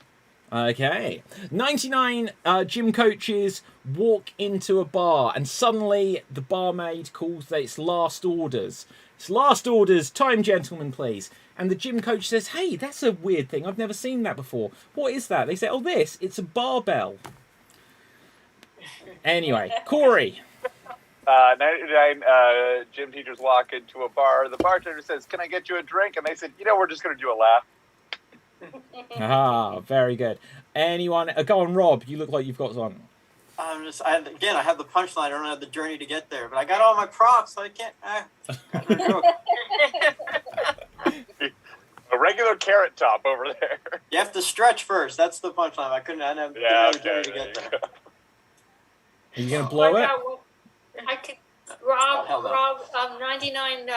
Okay. 99 gym coaches walk into a bar and suddenly the barmaid calls that it's last orders. It's last orders, time gentlemen please. And the gym coach says, hey, that's a weird thing. I've never seen that before. What is that? They say, oh, it's a barbell. Anyway, Corey. 99 gym teachers walk into a bar. The bartender says, can I get you a drink? And they said, we're just going to do a laugh. Ah, very good. Anyone? Go on, Rob. You look like you've got one. I have the punchline. I don't have the journey to get there, but I got all my props, so I can't. A regular carrot top over there. You have to stretch first. That's the punchline. I didn't have the journey to get there. Are you gonna blow it? I could, Rob, 99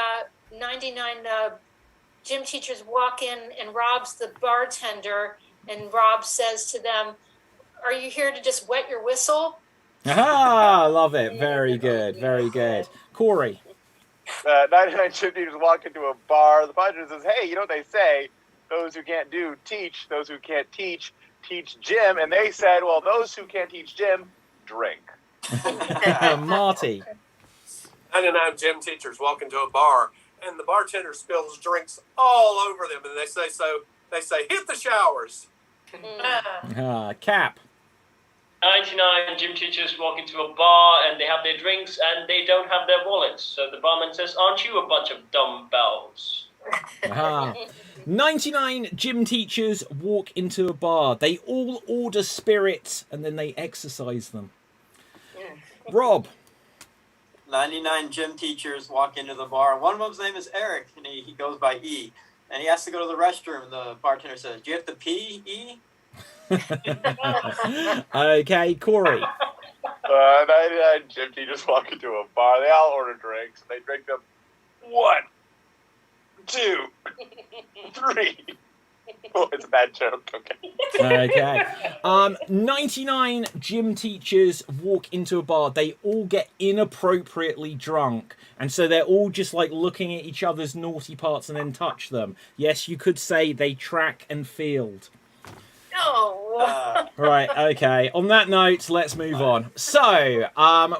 gym teachers walk in and Rob's the bartender and Rob says to them, are you here to just wet your whistle? Ah, love it. Very good. Very good. Corey. 99 gym teachers walk into a bar. The bartender says, hey, you know what they say? Those who can't do, teach. Those who can't teach gym. And they said, well, those who can't teach gym, drink. Marty. 99 gym teachers walk into a bar, and the bartender spills drinks all over them, and they say, hit the showers. Cap. 99 gym teachers walk into a bar, and they have their drinks, and they don't have their wallets. So the barman says, aren't you a bunch of dumbbells? 99 gym teachers walk into a bar. They all order spirits, and then they exercise them. Rob. 99 gym teachers walk into the bar. One of them's name is Eric, and he goes by E. And he has to go to the restroom. The bartender says, do you have to pee, E? Okay, Corey. 99 gym teachers walk into a bar. They all order drinks. They drink them 1, 2, 3. Oh, it's a bad joke. Okay. 99 gym teachers walk into a bar. They all get inappropriately drunk. And so they're all just like looking at each other's naughty parts and then touch them. Yes, you could say they track and field. Oh. Right, okay. On that note, let's move on. So,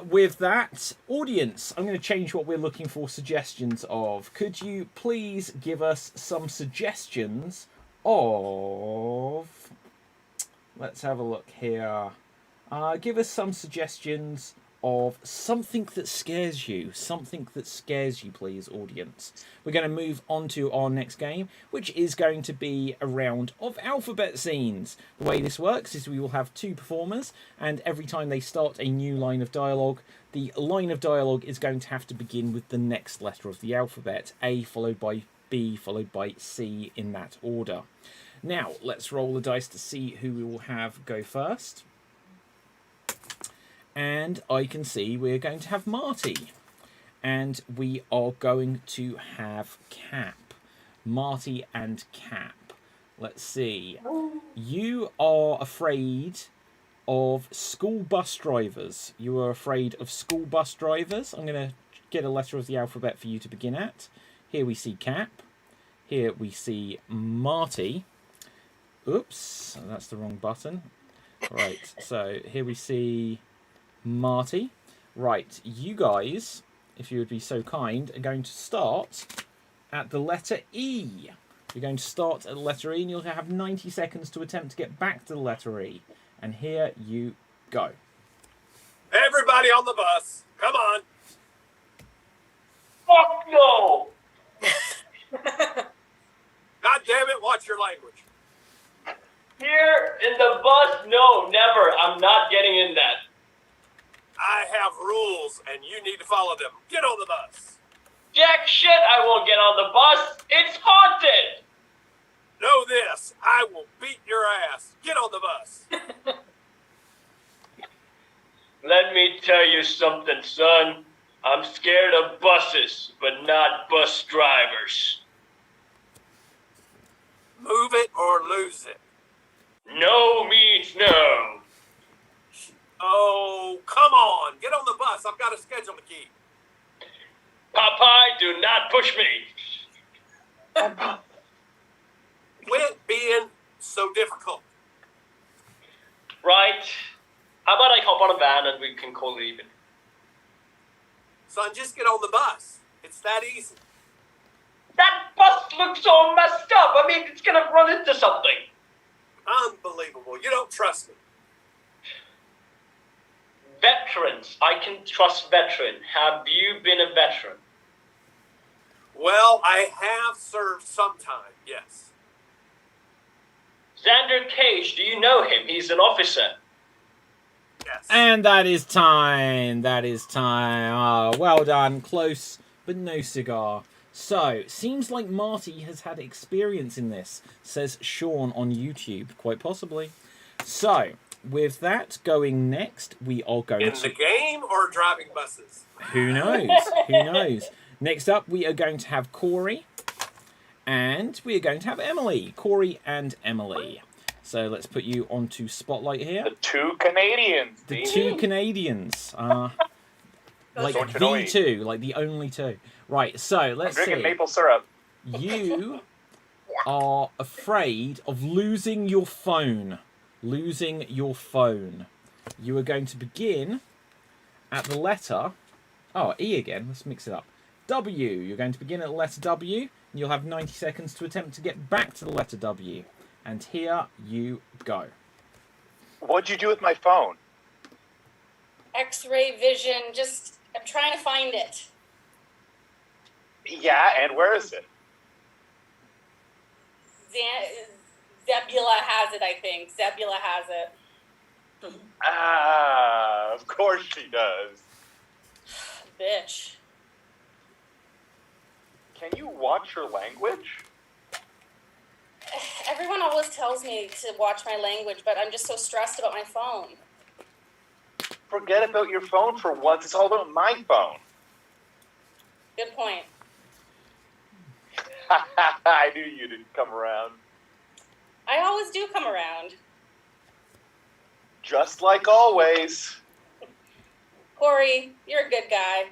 with that, audience, I'm going to change what we're looking for suggestions of. Could you please give us some suggestions of... Let's have a look here. Give us some suggestions of something that scares you. Something that scares you, please, audience. We're going to move on to our next game, which is going to be a round of alphabet scenes. The way this works is we will have 2 performers, and every time they start a new line of dialogue, the line of dialogue is going to have to begin with the next letter of the alphabet. A followed by B followed by C in that order. Now, let's roll the dice to see who we will have go first. And I can see we're going to have Marty. And we are going to have Cap. Marty and Cap. Let's see. You are afraid of school bus drivers. You are afraid of school bus drivers. I'm going to get a letter of the alphabet for you to begin at. Here we see Cap. Here we see Marty. Oops, that's the wrong button. Right, so here we see Marty. Right, you guys, if you would be so kind, are going to start at the letter E. You're going to start at the letter E, and you'll have 90 seconds to attempt to get back to the letter E. And here you go. Everybody on the bus, come on. Fuck no! God damn it, watch your language. Here in the bus? No, never. I'm not getting in that. I have rules, and you need to follow them. Get on the bus. Jack shit, I won't get on the bus. It's haunted. Know this, I will beat your ass. Get on the bus. Let me tell you something, son. I'm scared of buses, but not bus drivers. Move it or lose it. No means no. Oh, come on. Get on the bus. I've got a schedule to keep. Popeye, do not push me. Quit being so difficult. Right. How about I hop on a van and we can call it even? Son, just get on the bus. It's that easy. That bus looks so messed up. I mean, it's going to run into something. Unbelievable. You don't trust me. Veterans. I can trust veteran. Have you been a veteran? Well, I have served some time, yes. Xander Cage, do you know him? He's an officer. Yes. And that is time. That is time. Ah, well done. Close, but no cigar. So, seems like Marty has had experience in this, says Sean on YouTube. Quite possibly. So, with that going next, we are going in to... the game or driving buses? Who knows? Who knows? Next up, we are going to have Corey. And we are going to have Emily. Corey and Emily. So let's put you onto Spotlight here. The two Canadians. The baby. two Canadians. Like Don't you the know two. Like the only two. Right, so let's I'm drinking see. maple syrup. You are afraid of losing your phone. Losing your phone. You are going to begin at the letter... Oh, E again. Let's mix it up. W. You're going to begin at the letter W. And you'll have 90 seconds to attempt to get back to the letter W. And here you go. What'd you do with my phone? X-ray vision. Just, I'm trying to find it. Yeah, and where is it? Zebula has it, I think. Zebula has it. Ah, of course she does. Bitch. Can you watch your language? Everyone always tells me to watch my language, but I'm just so stressed about my phone. Forget about your phone for once. It's all about my phone. Good point. I knew you didn't come around. I always do come around. Just like always. Corey, you're a good guy.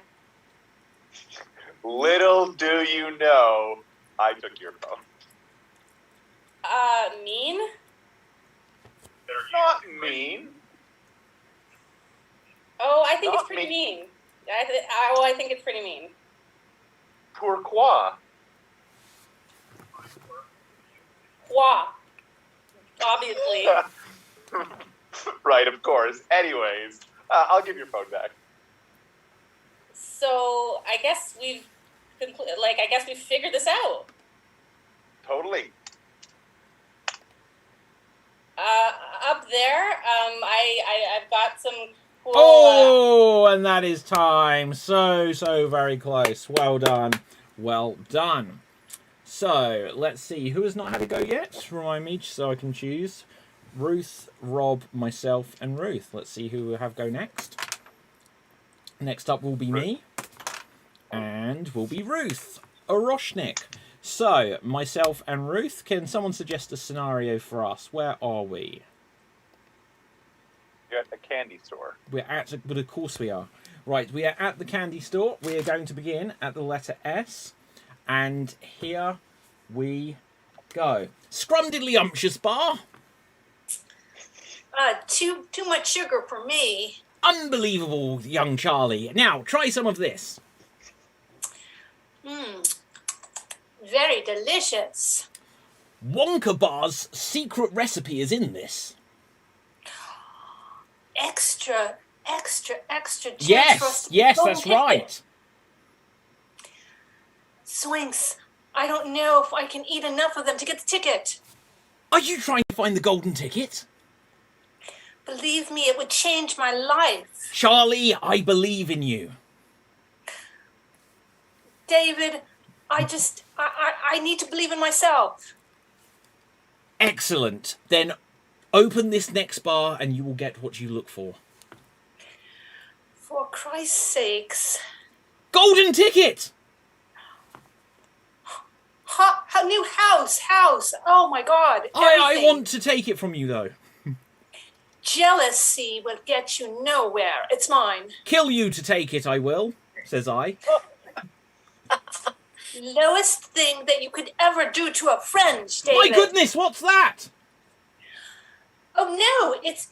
Little do you know, I took your phone. Mean? Not mean. Oh, I think Not it's pretty mean. mean. I think it's pretty mean. Pourquoi? Qua. Obviously. Right, of course. Anyways, I'll give your phone back. So I guess we've figured this out. Totally. Up there, I've got some cool. Oh, and that is time. So very close. Well done. Well done. So, let's see. Who has not had a go yet? Remind me so I can choose. Ruth, Rob, myself, and Ruth. Let's see who will have go next. Next up will be me. And will be Ruth Oroshnik. So, myself and Ruth, can someone suggest a scenario for us? Where are we? You're at the candy store. We're at, but of course we are. Right, we are at the candy store. We are going to begin at the letter S. And here we go. Scrumdiddlyumptious bar. Too much sugar for me. Unbelievable, young Charlie. Now, try some of this. Very delicious. Wonka Bar's secret recipe is in this. Extra chance for us Yes, to get yes, golden that's ticket. right. Swinks, I don't know if I can eat enough of them to get the ticket. Are you trying to find the golden ticket? Believe me, it would change my life. Charlie, I believe in you. David, I need to believe in myself. Excellent. Then open this next bar and you will get what you look for. For Christ's sakes. Golden ticket! New house. Oh my God. I want to take it from you, though. Jealousy will get you nowhere. It's mine. Kill you to take it, I will, says I. Lowest thing that you could ever do to a friend, David. My goodness, what's that? Oh no, it's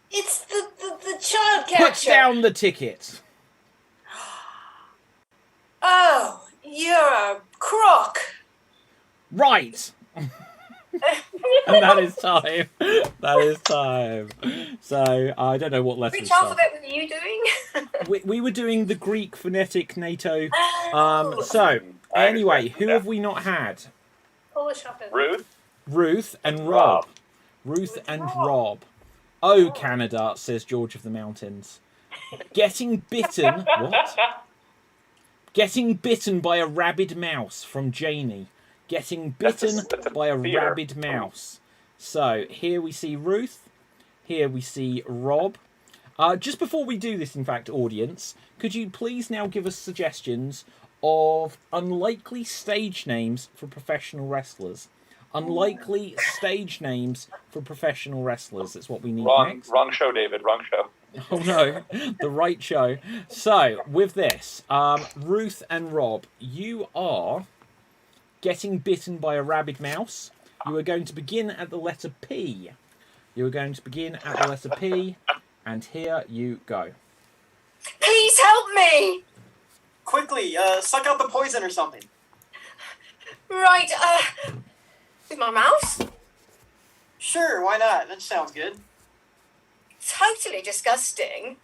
the child catcher. Put down the ticket. Oh, you're a crook. Right. And that is time. That is time. So I don't know what letters. Which alphabet were you doing? we were doing the Greek phonetic NATO. So anyway, who have we not had? Polish alphabet. Ruth and Rob. Ruth and Rob. Oh, Canada, says George of the Mountains. Getting bitten. What? Getting bitten by a rabid mouse from Janie. Getting bitten by a rabid mouse. So here we see Ruth. Here we see Rob. Just before we do this, in fact, audience, could you please now give us suggestions of unlikely stage names for professional wrestlers? Unlikely stage names for professional wrestlers. That's what we need next. Wrong show, David. Wrong show. Oh no, the right show. So, with this, Ruth and Rob, you are getting bitten by a rabid mouse. You are going to begin at the letter P. You are going to begin at the letter P, and here you go. Please help me! Quickly, suck out the poison or something. Right, with my mouse? Sure, why not? That sounds good. Totally disgusting.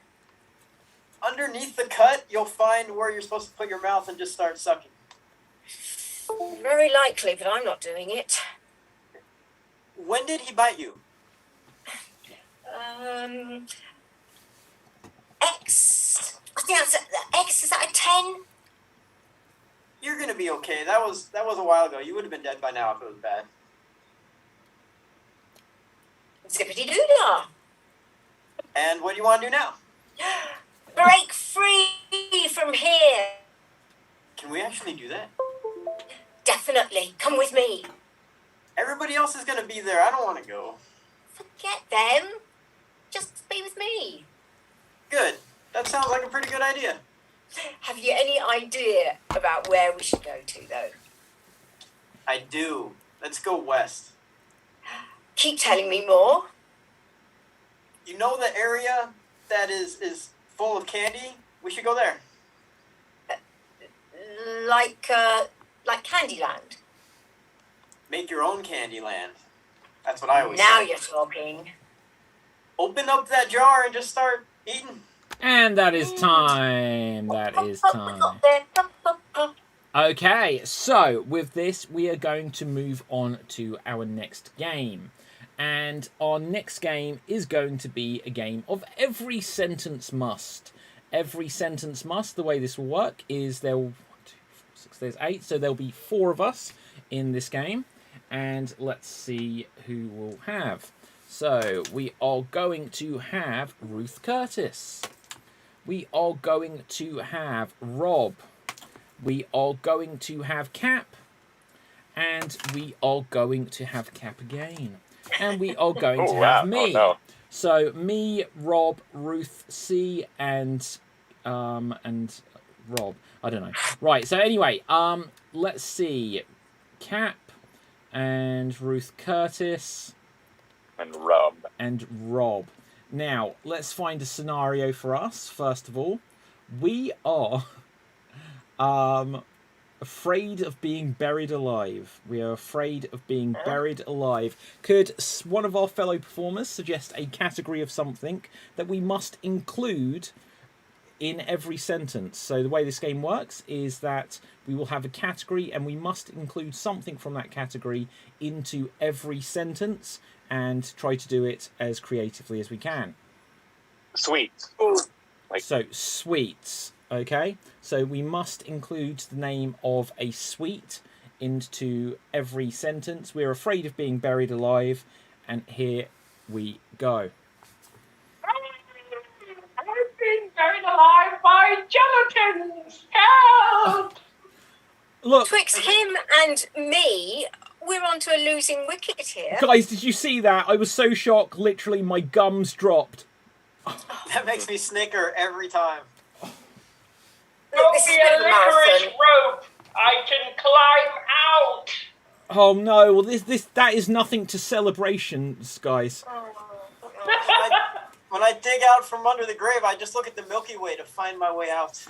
Underneath the cut, you'll find where you're supposed to put your mouth and just start sucking. Very likely, but I'm not doing it. When did he bite you? X. I think that's X. Is that a 10? You're gonna be okay. That was a while ago. You would have been dead by now if it was bad. Zippity-doo-dah. And what do you want to do now? Break free from here. Can we actually do that? Definitely. Come with me. Everybody else is gonna be there. I don't want to go. Forget them. Just be with me. Good. That sounds like a pretty good idea. Have you any idea about where we should go to, though? I do. Let's go west. Keep telling me more. You know the area that is full of candy? We should go there. Like Candyland. Make your own candy land. That's what I always Now say. you're talking. Open up that jar and just start eating. And that is time. That is time. Okay, so with this, we are going to move on to our next game. And our next game is going to be a game of Every Sentence Must. Every Sentence Must, the way this will work is there will... 1, 2, 4, 6, there's 8. So there'll be 4 of us in this game. And let's see who we'll have. So we are going to have Ruth Curtis. We are going to have Rob. We are going to have Cap. And we are going to have Cap again. And we are going to have me. Oh, no. So me, Rob, Ruth C, and Rob. I don't know. Right, so anyway, let's see. Cap and Ruth Curtis. And Rob. Now, let's find a scenario for us, first of all. We are afraid of being buried alive. We are afraid of being buried alive. Could one of our fellow performers suggest a category of something that we must include in every sentence? So the way this game works is that we will have a category and we must include something from that category into every sentence and try to do it as creatively as we can. Sweets. So, sweets. Okay, so we must include the name of a sweet into every sentence. We're afraid of being buried alive, and here we go. I've been Skeletons! Help! Look, Twixt him and me, we're onto a losing wicket here. guys, did you see that? I was so shocked, literally my gums dropped. That makes me snicker every time. Don't This be is a a bit of a licorice marathon. rope! I can climb out! Oh no, well that is nothing to celebrations, guys. When I dig out from under the grave, I just look at the Milky Way to find my way out.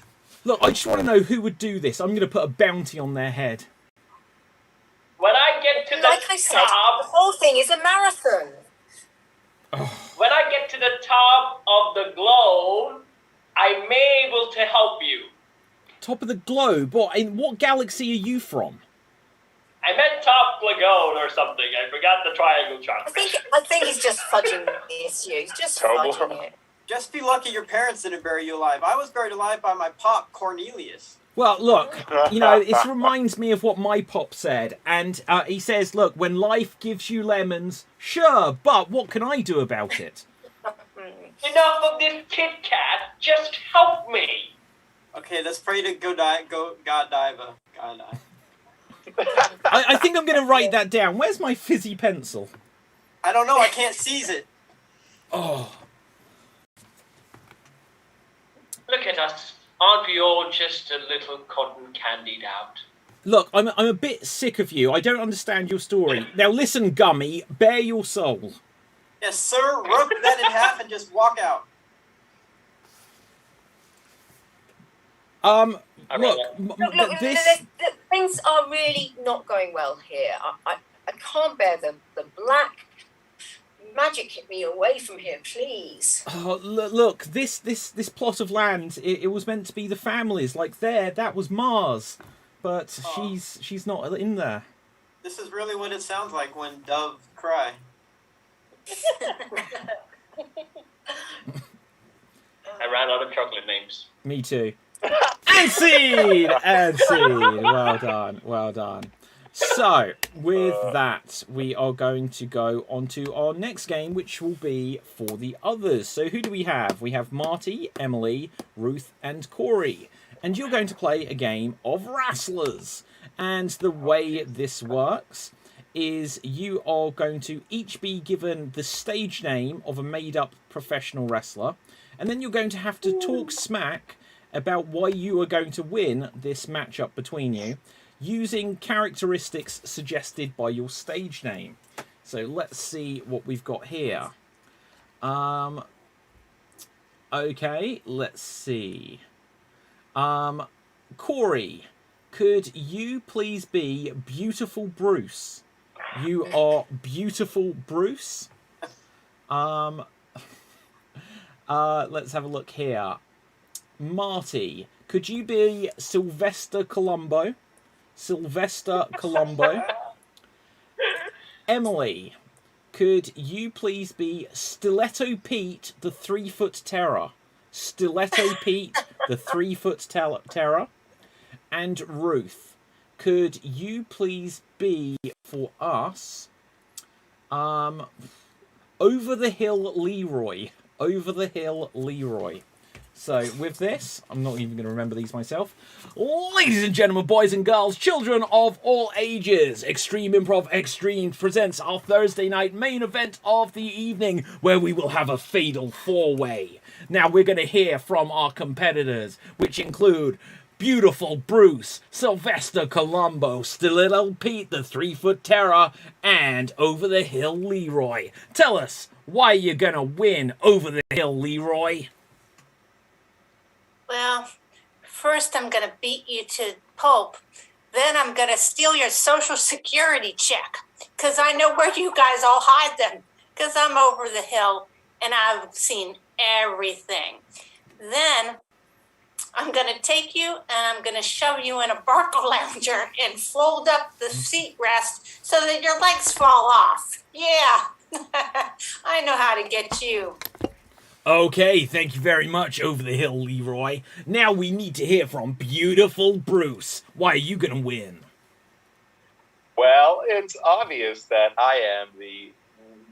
Look, I just want to know who would do this. I'm going to put a bounty on their head. When I get to the Like I said, the top, whole thing is a marathon. when I get to the top of the globe, I may be able to help you. Top of the globe? What galaxy are you from? I meant top lagoon or something. I forgot the triangle chart. I think he's just fudging the issue. He's just fudging it. Just be lucky your parents didn't bury you alive. I was buried alive by my pop, Cornelius. Well, look, it reminds me of what my pop said. And he says, look, when life gives you lemons, sure, but what can I do about it? Enough of this Kit Kat. Just help me. Okay, let's pray to Godiva. I think I'm going to write that down. Where's my fizzy pencil? I don't know. I can't seize it. Oh. Look at us. Aren't we all just a little cotton candied out? Look, I'm a bit sick of you. I don't understand your story. Now listen, Gummy, bare your soul. Yes, sir. Rip that in half and just walk out. Look, things are really not going well here. I can't bear the black magic me away from here, please. Oh, look, this plot of land, it was meant to be the families. Like that was Mars, but she's not in there. This is really what it sounds like when doves cry. I ran out of chocolate names. Me too. And scene! And scene. Well done. Well done. So, with that, we are going to go on to our next game, which will be for the others. So, who do we have? We have Marty, Emily, Ruth, and Corey. And you're going to play a game of Wrestlers. And the way this works is you are going to each be given the stage name of a made-up professional wrestler. And then you're going to have to talk smack about why you are going to win this matchup between you, using characteristics suggested by your stage name. So let's see what we've got here. Okay, let's see. Corey, could you please be Beautiful Bruce? You are Beautiful Bruce. Let's have a look here. Marty, could you be Sylvester Colombo? Sylvester Colombo. Emily, could you please be Stiletto Pete, the 3-foot terror? Stiletto Pete, the 3-foot terror. And Ruth, could you please be for us Over the Hill Leroy? Over the Hill Leroy. So, with this, I'm not even going to remember these myself. Ladies and gentlemen, boys and girls, children of all ages, Extreme Improv XStreamed presents our Thursday night main event of the evening, where we will have a fatal 4-way. Now, we're going to hear from our competitors, which include Beautiful Bruce, Sylvester Colombo, Stiletto Pete, the 3-foot terror, and Over the Hill Leroy. Tell us, why you're going to win Over the Hill Leroy? Well, first I'm going to beat you to pulp. Then I'm going to steal your social security check. Because I know where you guys all hide them. Because I'm over the hill and I've seen everything. Then I'm going to take you and I'm going to shove you in a Barca lounger and fold up the seat rest so that your legs fall off. Yeah, I know how to get you. Okay, thank you very much, Over the Hill Leroy. Now we need to hear from Beautiful Bruce. Why are you going to win? Well, it's obvious that I am the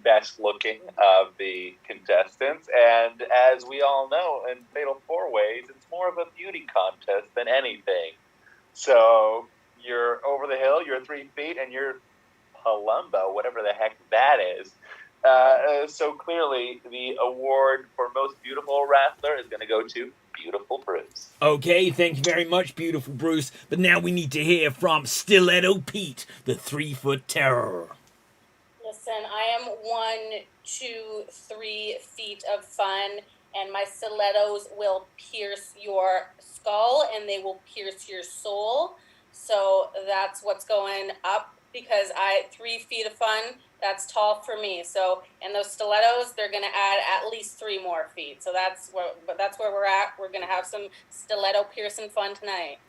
best looking of the contestants. And as we all know, in Fatal 4-Ways, it's more of a beauty contest than anything. So you're over the hill, you're 3 feet, and you're Palumbo, whatever the heck that is. So clearly, the award for most beautiful wrestler is going to go to Beautiful Bruce. Okay, thank you very much, Beautiful Bruce. But now we need to hear from Stiletto Pete, the 3-foot terror. Listen, I am 1, 2, 3 feet of fun, and my stilettos will pierce your skull and they will pierce your soul. So that's what's going up, because 3 feet of fun, that's tall for me. So, and those stilettos, they're going to add at least 3 more feet. So that's where we're at. We're going to have some stiletto piercing fun tonight.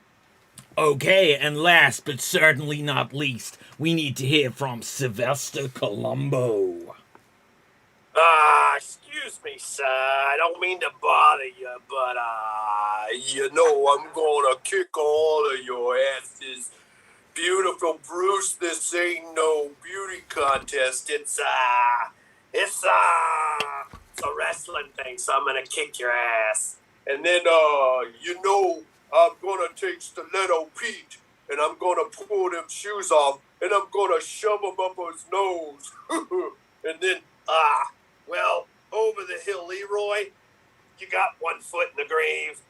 Okay, and last but certainly not least, we need to hear from Sylvester Colombo. Excuse me, sir. I don't mean to bother you, but, I'm gonna kick all of your asses. Beautiful Bruce, this ain't no beauty contest. It's a wrestling thing, so I'm gonna kick your ass. And then, I'm gonna take Stiletto Pete, and I'm gonna pull them shoes off, and I'm gonna shove them up his nose. And then, over the hill, Leroy, you got 1 foot in the grave.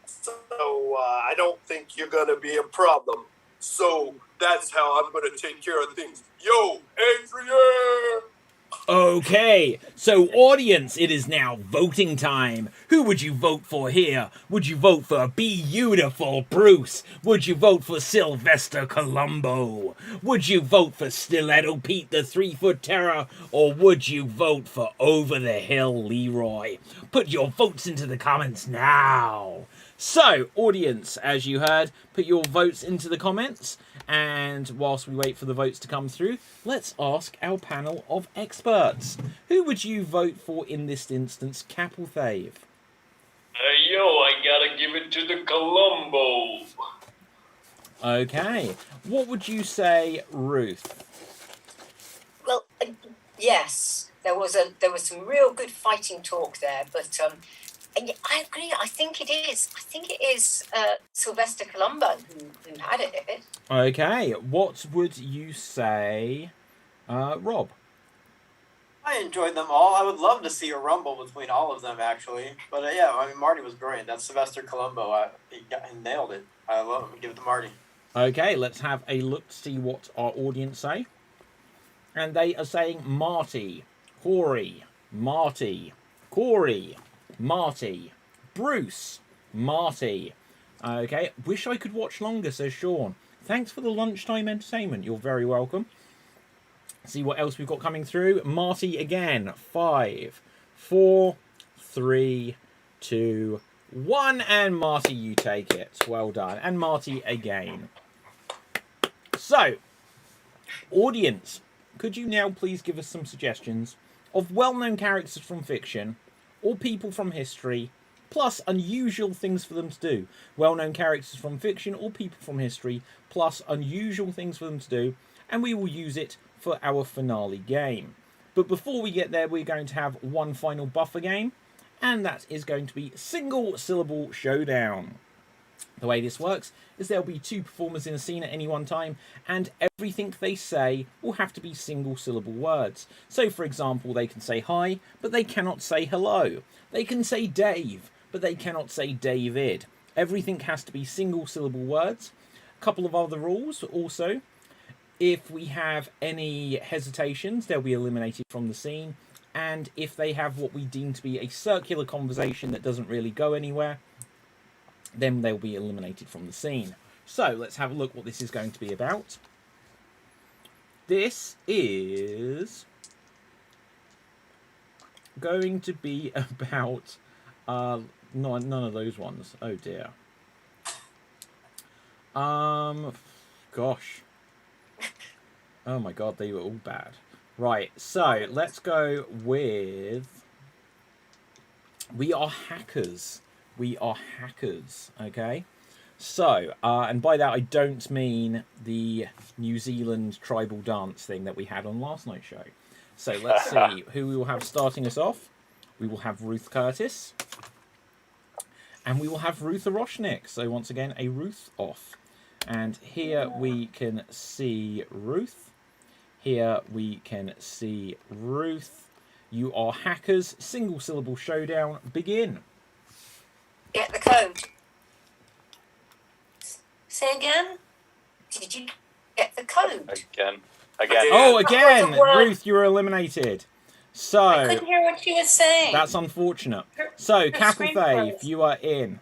So I don't think you're going to be a problem. So that's how I'm going to take care of things. Yo, Adrian! Okay, so audience, it is now voting time. Who would you vote for here? Would you vote for Beautiful Bruce? Would you vote for Sylvester Colombo? Would you vote for Stiletto Pete, the 3-foot terror? Or would you vote for Over the Hill Leroy? Put your votes into the comments now. So, audience, as you heard, put your votes into the comments. And whilst we wait for the votes to come through, let's ask our panel of experts. Who would you vote for in this instance, Capelthave? I gotta give it to the Colombo. Okay. What would you say, Ruth? Well, yes, there was some real good fighting talk there, but and I agree. I think it is Sylvester Colombo who had it. Okay. What would you say, Rob? I enjoyed them all. I would love to see a rumble between all of them, actually. But Marty was brilliant. That's Sylvester Colombo. He nailed it. I love him. Give it to Marty. Okay, let's have a look to see what our audience say. And they are saying Marty, Corey, Marty, Corey, Marty, Bruce, Marty. Okay, wish I could watch longer, says Sean. Thanks for the lunchtime entertainment. You're very welcome. See what else we've got coming through. Marty again. 5, 4, 3, 2, 1. And Marty, you take it. Well done. And Marty again. So, audience, could you now please give us some suggestions of well-known characters from fiction or people from history, plus unusual things for them to do? Well-known characters from fiction or people from history, plus unusual things for them to do, and we will use it for our finale game. But before we get there, we're going to have one final buffer game, and that is going to be Single Syllable Showdown. The way this works is there'll be 2 performers in a scene at any one time, and everything they say will have to be single syllable words. So, for example, they can say hi, but they cannot say hello. They can say Dave, but they cannot say David. Everything has to be single syllable words. A couple of other rules also. If we have any hesitations, they'll be eliminated from the scene. And if they have what we deem to be a circular conversation that doesn't really go anywhere, then they'll be eliminated from the scene. So, let's have a look what this is going to be about. This is going to be about... none of those ones. Oh, dear. Gosh. Oh, my God, they were all bad. Right, so, let's go with... We are hackers. We are hackers, okay? So, and by that I don't mean the New Zealand tribal dance thing that we had on last night's show. So let's see who we will have starting us off. We will have Ruth Curtis. And we will have Ruth Aroshnik. So once again, a Ruth off. And here we can see Ruth. Here we can see Ruth. You are hackers. Single syllable showdown. Begin. Get the code. Say again? Did you get the code? Again. Oh, again! Ruth, you were eliminated. So, I couldn't hear what she was saying. that's unfortunate. So, Capital screen Fave, froze. you are in.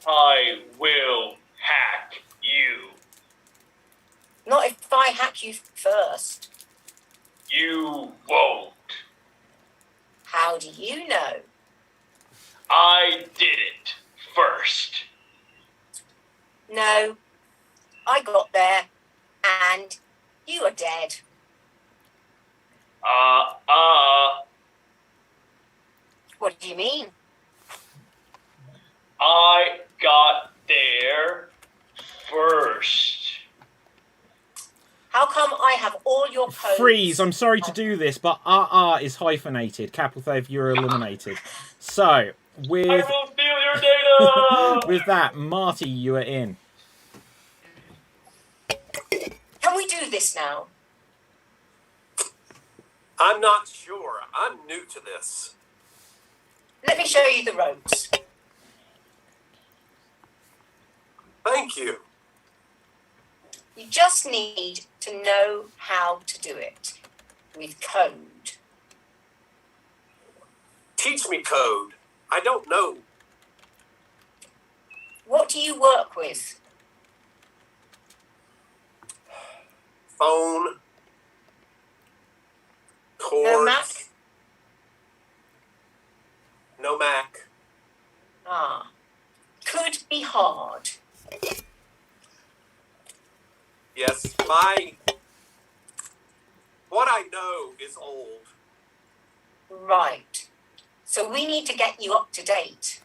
I will hack you. Not if I hack you first. You won't. How do you know? I did it first. No. I got there, and you are dead. What do you mean? I got there first. How come I have all your codes? Freeze, I'm sorry to do this, but is hyphenated. Capital Fave, you're eliminated. So, I with, will steal your data! with that, Marty, you are in. Can we do this now? I'm not sure. I'm new to this. Let me show you the ropes. Thank you. You just need to know how to do it with code. Teach me code. I don't know. What do you work with? Phone. Cords. No Mac? No Mac. Ah. Could be hard. Yes, what I know is old. Right. So we need to get you up to date.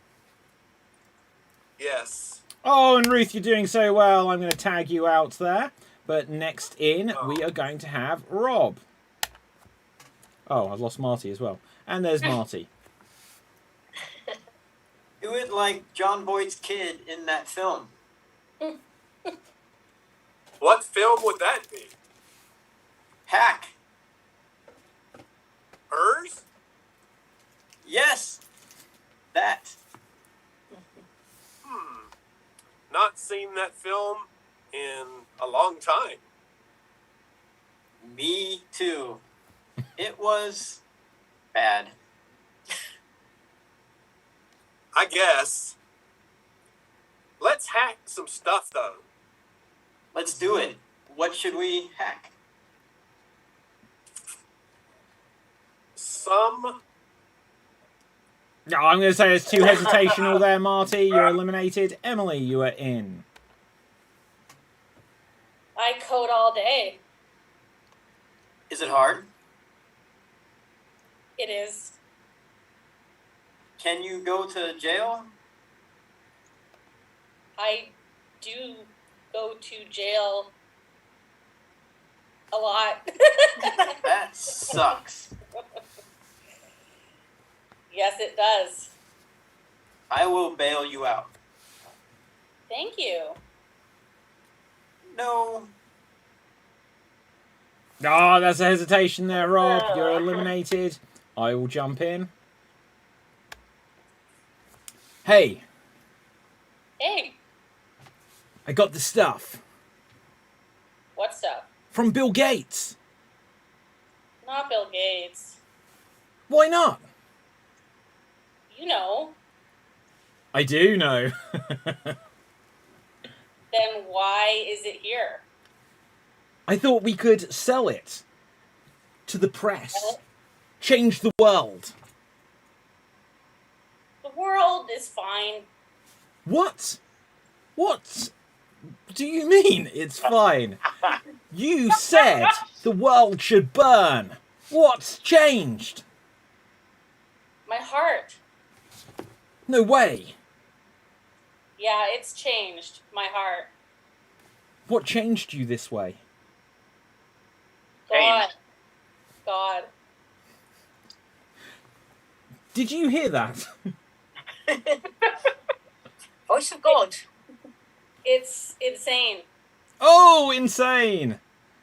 Yes. Oh, and Ruth, you're doing so well. I'm going to tag you out there. But next in, we are going to have Rob. Oh, I've lost Marty as well. And there's Marty. Do it like John Boyd's kid in that film. What film would that be? Hack. Hers? Yes. That. Not seen that film in a long time. Me too. It was bad. I guess. Let's hack some stuff, though. Let's do it. What should we hack? Some. No, I'm going to say it's too hesitational there, Marty. You're eliminated. Emily, you are in. I code all day. Is it hard? It is. Can you go to jail? I do go to jail a lot. That sucks. Yes, it does. I will bail you out. Thank you. No. Oh, that's a hesitation there, Rob. You're eliminated. I will jump in. Hey, Hey, I got the stuff what stuff? from Bill Gates. Not Bill Gates. Why not? You know. I do know. Then why is it here? I thought we could sell it to the press. Sell it? Change the world. The world is fine. What? What do you mean it's fine? You said the world should burn. What's changed? My heart. No way. Yeah, it's changed. My heart. What changed you this way? Going XStreamed. God. Did you hear that? Voice of God. It's insane. Oh, insane!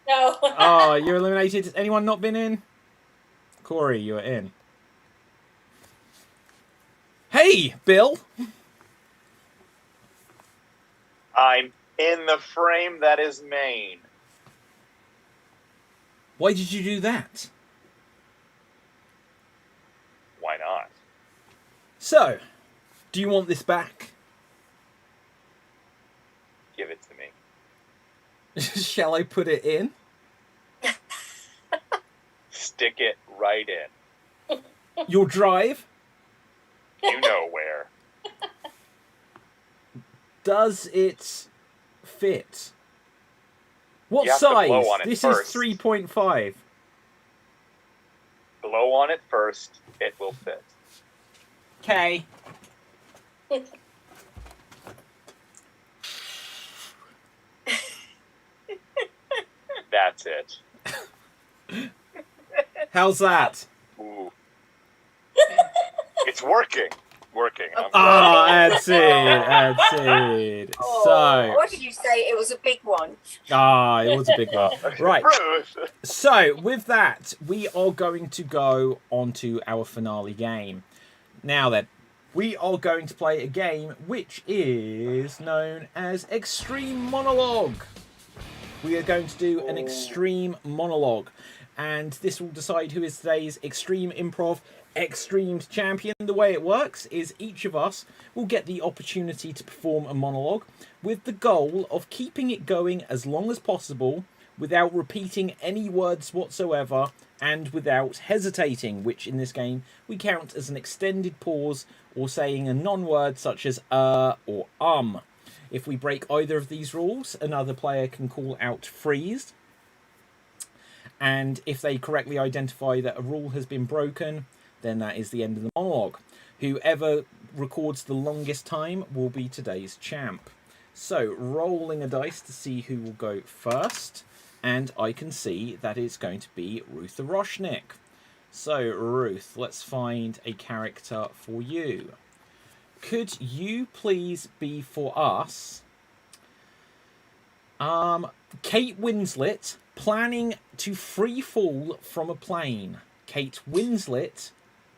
No. Oh, you're eliminated. Has anyone not been in? Corey, you're in. Hey, Bill! I'm in the frame that is main. Why did you do that? Why not? So, do you want this back? Give it to me. Shall I put it in? Stick it right in. Your drive? You know where. Does it fit? What You have to size? blow on it This first. is 3.5. Blow on it first. It will fit. Okay. That's it. How's that? Ooh. It's working. Working. Ah, that's it. That's it. So, What did you say? It was a big one. it was a big one. Right. Ruth. So, with that, we are going to go on to our finale game. Now then, we are going to play a game which is known as Extreme Monologue. We are going to do an Extreme Monologue, and this will decide who is today's Extreme Improv XStreamed champion. The way it works is each of us will get the opportunity to perform a monologue with the goal of keeping it going as long as possible without repeating any words whatsoever and without hesitating, which in this game we count as an extended pause or saying a non-word such as or If we break either of these rules, another player can call out freeze. And if they correctly identify that a rule has been broken, then that is the end of the monologue. Whoever records the longest time will be today's champ. So, rolling a dice to see who will go first. And I can see that it's going to be Ruth the Roshnik. So, Ruth, let's find a character for you. Could you please be for us Kate Winslet planning to free fall from a plane? Kate Winslet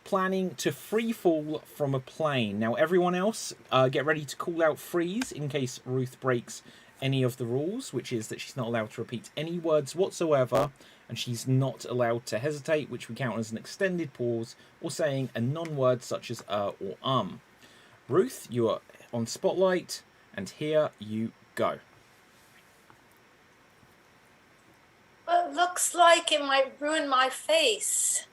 planning to free fall from a plane. Now, everyone else, get ready to call out freeze in case Ruth breaks any of the rules, which is that she's not allowed to repeat any words whatsoever, and she's not allowed to hesitate, which we count as an extended pause, or saying a non-word such as or Ruth, you are on Spotlight, and here you go. Well, it looks like it might ruin my face.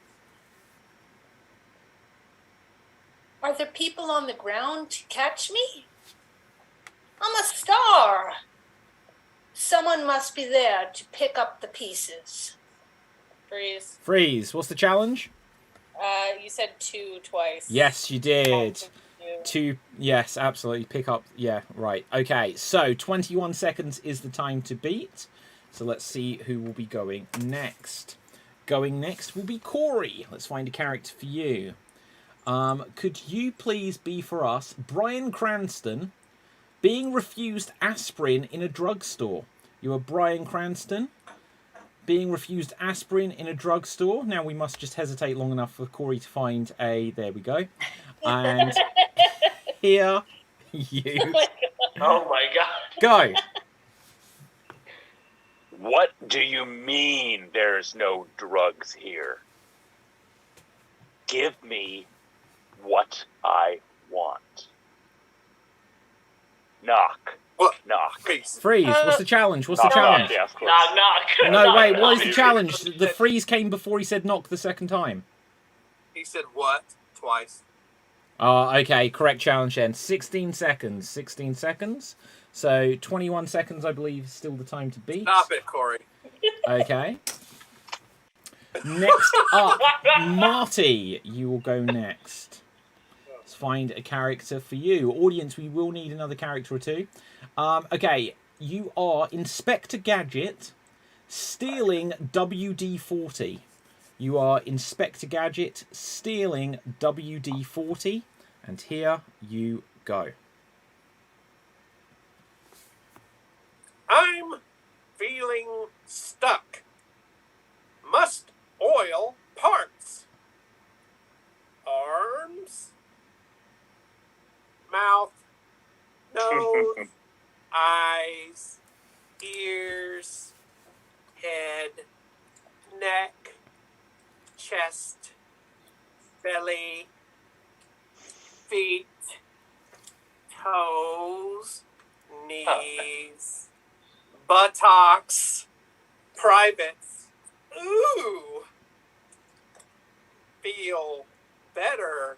Are there people on the ground to catch me? I'm a star. Someone must be there to pick up the pieces. Freeze. Freeze. What's the challenge? You said 2 twice. Yes, you did. 2. Yes, absolutely. Pick up. Yeah, right. Okay, so 21 seconds is the time to beat. So let's see who will be going next. Going next will be Corey. Let's find a character for you. Could you please be for us Bryan Cranston being refused aspirin in a drugstore? You are Bryan Cranston being refused aspirin in a drugstore. Now we must just hesitate long enough for Corey to find a... There we go. And here you Oh my god. go. What do you mean there's no drugs here? Give me what I want. Knock. What? Knock. Freeze. Freeze. What's the challenge? What's the Knock, challenge? knock, yeah, of course. Knock, knock. No, Knock, wait, what knock. is the challenge? The freeze came before he said knock the second time. He said what? Twice. Okay, correct challenge then. 16 seconds. 16 seconds. So 21 seconds, I believe, is still the time to beat. Stop it, Corey. Okay. Next up, Marty. You will go next. Let's find a character for you. Audience, we will need another character or two. Okay, you are Inspector Gadget stealing WD-40. You are Inspector Gadget stealing WD-40. And here you go. I'm feeling stuck. Must oil parts. Arms, mouth, nose, eyes, ears, head, neck, chest, belly, feet, toes, knees, buttocks, privates. Ooh! Feel better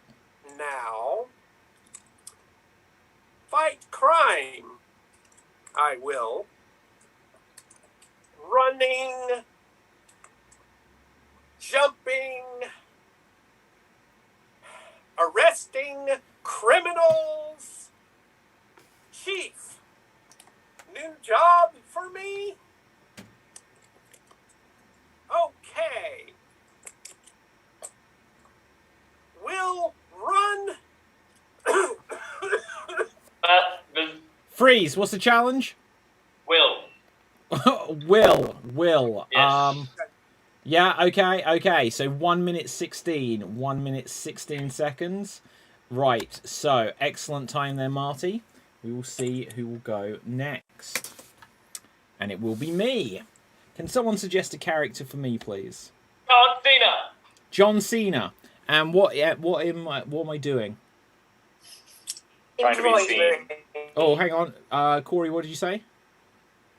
now. Fight crime. I will. Running, jumping, arresting criminals. Chief, new job for me? Okay. Will run. The Freeze, what's the challenge? will. Will. Yes. Yeah, okay. So 1 minute 16. 1 minute 16 seconds. Right, so excellent time there, Marty. We will see who will go next. And it will be me. Can someone suggest a character for me, please? John Cena. John Cena. And what am I doing? Trying to be seen. Oh, hang on. Corey, what did you say?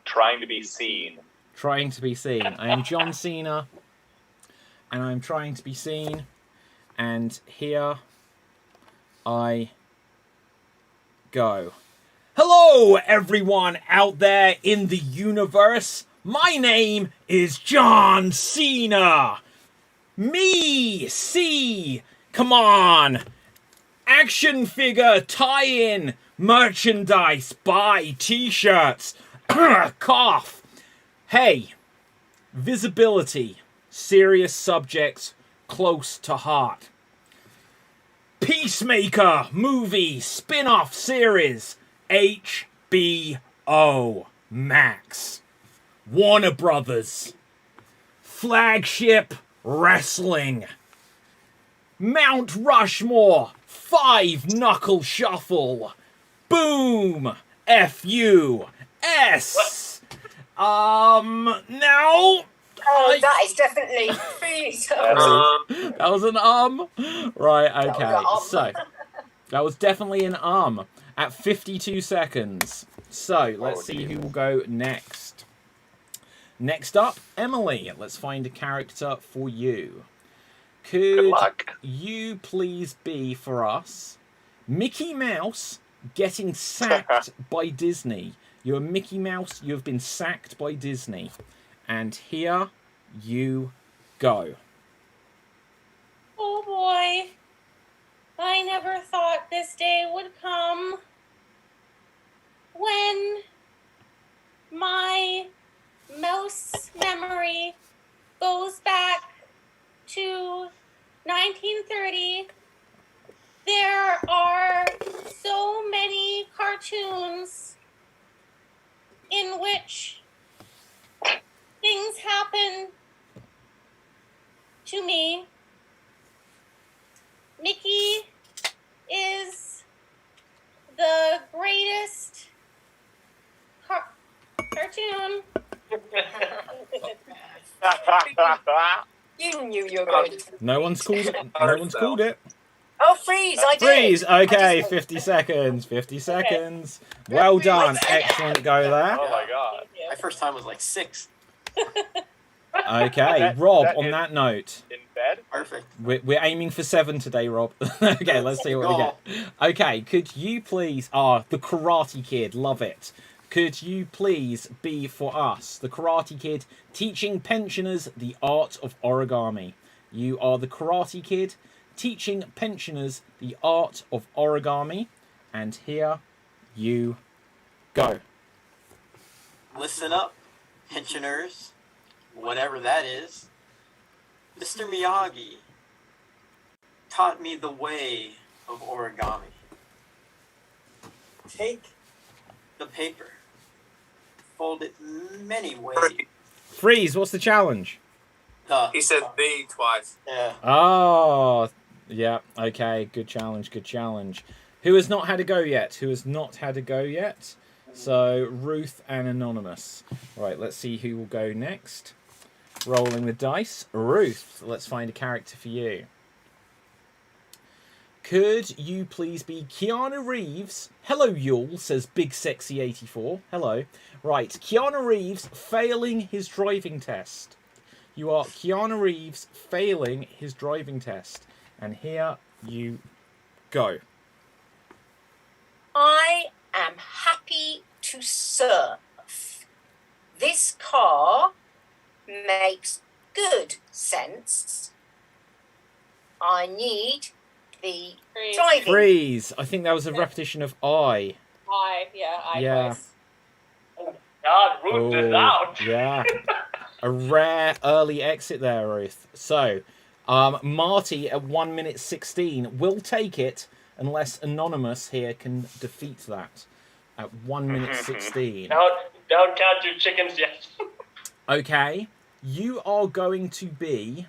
Trying to be seen. Trying to be seen. I am John Cena. And I'm trying to be seen. And here I go. Hello, everyone out there in the universe. My name is John Cena. Me, see, come on. Action figure tie-in, merchandise, buy t-shirts, cough. Hey, visibility, serious subjects, close to heart. Peacemaker movie spin-off series, HBO Max. Warner Brothers. Flagship wrestling. Mount Rushmore 5-knuckle shuffle. Boom. F-U-S. Now... Oh, that is definitely freeze. That was an Right, okay. That was So, that was definitely an at 52 seconds. So, let's see who will go next. Next up, Emily. Let's find a character for you. Could you please be for us Mickey Mouse getting sacked by Disney? You're Mickey Mouse. You have been sacked by Disney. And here you go. Oh boy. I never thought this day would come when my mouse memory goes back to 1930. There are so many cartoons in which things happen to me. Mickey is the greatest cartoon. You knew you were going to. No one's called it. No one's called it. Oh, freeze! I did. Freeze. Okay, 50 seconds. 50 seconds. Well done. Excellent go there. Oh my god. My first time was like 6. Okay, Rob, on that note. In bed? Perfect. We're aiming for 7 today, Rob. Okay, let's see what we get. Okay, could you please... the Karate Kid. Love it. Could you please be for us, the Karate Kid, teaching pensioners the art of origami? You are the Karate Kid, teaching pensioners the art of origami. And here you go. Listen up, pensioners. whatever that is, Mr. Miyagi taught me the way of origami. Take the paper, fold it many ways. Freeze, what's the challenge? He said "the" twice. Yeah. Oh, yeah. Okay, good challenge, good challenge. Who has not had a go yet? Who has not had a go yet? So, Ruth and Anonymous. Right, let's see who will go next. Rolling the dice. Ruth, let's find a character for you. Could you please be Keanu Reeves? Hello, Yule, says Big Sexy 84. Hello. Right, Keanu Reeves failing his driving test. You are Keanu Reeves failing his driving test. And here you go. I am happy to serve. This car makes good sense. I need the Freeze. driving. Freeze. I think that was a repetition of I. I Yeah. twice. God, Ruth is out. Yeah. A rare early exit there, Ruth. So, Marty at 1 minute 16 will take it unless Anonymous here can defeat that at 1 minute 16. Don't count your chickens yet. Okay. You are going to be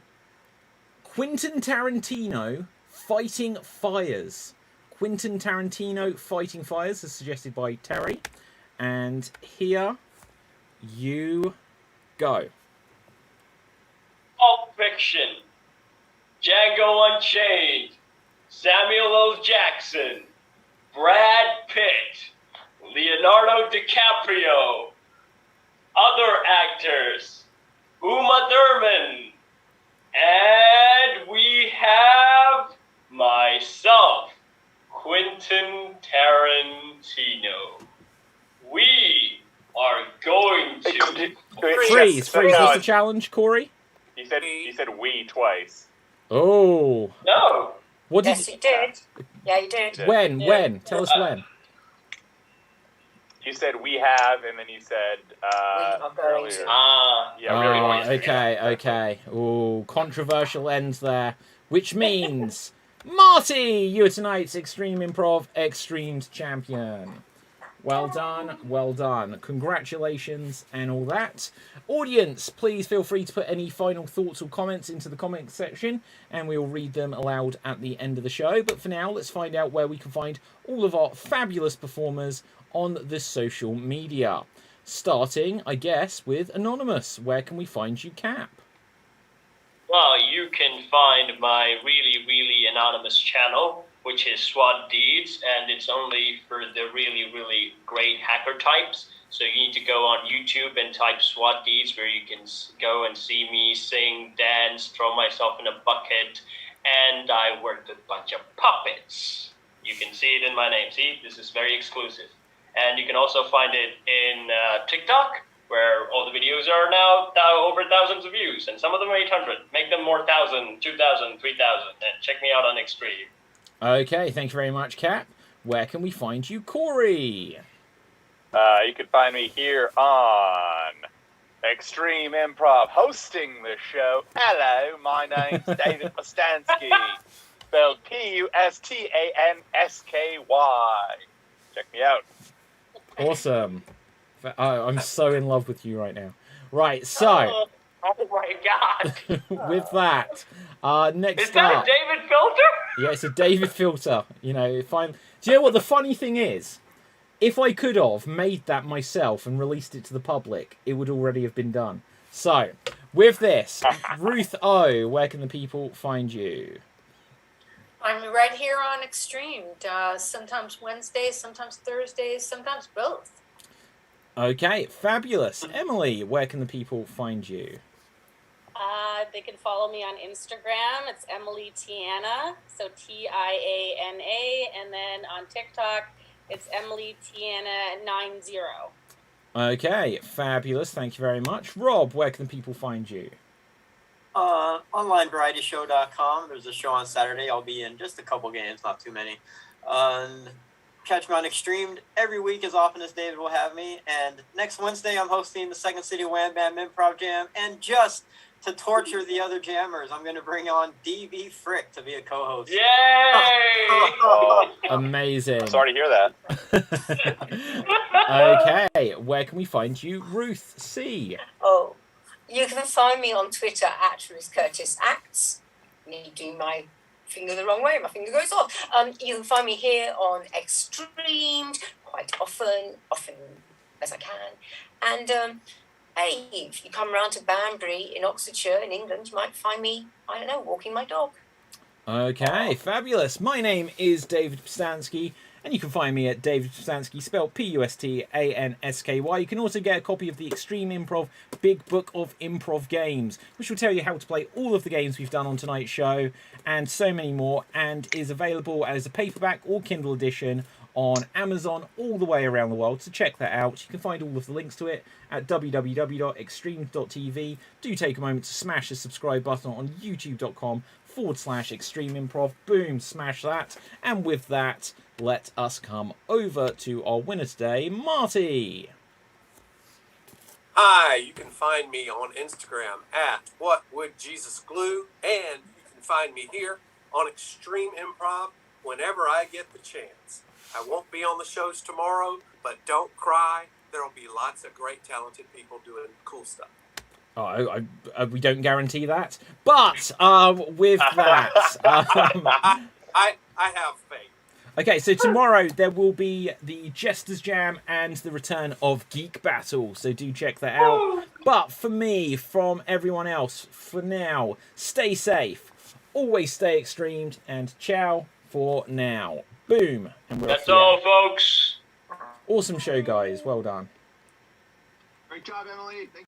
Quentin Tarantino fighting fires. Quentin Tarantino fighting fires as suggested by Terry. And here you go. Pulp Fiction, Django Unchained, Samuel L. Jackson, Brad Pitt, Leonardo DiCaprio, other actors, Uma Thurman, and we have myself, Quentin Tarantino. We are going to... Freeze. What's the challenge, Corey? He said "we" twice. Oh. No. What did Yes, you did. Yeah, you did. When? Yeah. When? Tell us when. You said "we have," and then you said are going earlier. to. Yeah, we already Oh, okay. Ooh, controversial ends there. Which means, Marty, you are tonight's Extreme Improv Extreamed champion. Well done, well done. Congratulations and all that. Audience, please feel free to put any final thoughts or comments into the comments section and we will read them aloud at the end of the show. But for now, let's find out where we can find all of our fabulous performers on the social media. Starting, I guess, with Anonymous. Where can we find you, Cap? Well, you can find my really, really anonymous channel, which is SWAT Deeds, and it's only for the really, really great hacker types. So you need to go on YouTube and type SWAT Deeds, where you can go and see me sing, dance, throw myself in a bucket, and I worked with a bunch of puppets. You can see it in my name. See, this is very exclusive. And you can also find it in TikTok, where all the videos are now over thousands of views, and some of them are 800. Make them more 1,000, 2,000, 3,000, and check me out on Extreme. Okay, thank you very much, Cap. Where can we find you, Corey? You can find me here on Extreme Improv, hosting the show. Hello, my name's David Postansky, spelled Pustandsky. Check me out. Awesome. I'm so in love with you right now. Right, so... Oh my God. with that, next Is that up... a David filter? Yeah, it's a David filter. You know, if I'm... Do you know what the funny thing is? If I could have made that myself and released it to the public, it would already have been done. So, with this, Ruth O, where can the people find you? I'm right here on Extremed. Sometimes Wednesdays, sometimes Thursdays, sometimes both. Okay, fabulous. Emily, where can the people find you? They can follow me on Instagram. It's Emily Tiana, so Tiana, and then on TikTok, it's Emily Tiana90. Okay, fabulous. Thank you very much. Rob, where can the people find you? OnlineVarietyShow.com. There's a show on Saturday. I'll be in just a couple games, not too many. And Catch me on Extreamed every week as often as David will have me. And next Wednesday, I'm hosting the Second City Wham Bam Improv Jam. And just to torture the other jammers, I'm going to bring on DB Frick to be a co-host. Yay! Amazing. I'm sorry to hear that. Okay, where can we find you, Ruth C? Oh, you can find me on Twitter at Ruth Curtis Acts. Me do my finger the wrong way, my finger goes off. You can find me here on Extreamed quite often as I can. And hey, if you come round to Banbury in Oxfordshire in England, you might find me, I don't know, walking my dog. Okay, fabulous. My name is David Pstansky, and you can find me at David Pstansky, spelled Pustansky. You can also get a copy of the Extreme Improv Big Book of Improv Games, which will tell you how to play all of the games we've done on tonight's show, and so many more, and is available as a paperback or Kindle edition on Amazon all the way around the world, so check that out. You can find all of the links to it at www.extreme.tv. Do take a moment to smash the subscribe button on youtube.com/Extreme Improv. Boom, smash that. And with that, let us come over to our winner today, Marty. Hi, you can find me on Instagram at WhatWouldJesusGlue, and you can find me here on Extreme Improv whenever I get the chance. I won't be on the shows tomorrow, but don't cry. There'll be lots of great, talented people doing cool stuff. Oh, we don't guarantee that. But with that... I have faith. Okay, so tomorrow there will be the Jesters Jam and the return of Geek Battle, so do check that out. But for me, from everyone else, for now, stay safe, always stay extremed, and ciao for now. Boom. And we're That's all, folks. Awesome show, guys. Well done. Great job, Emily. Thank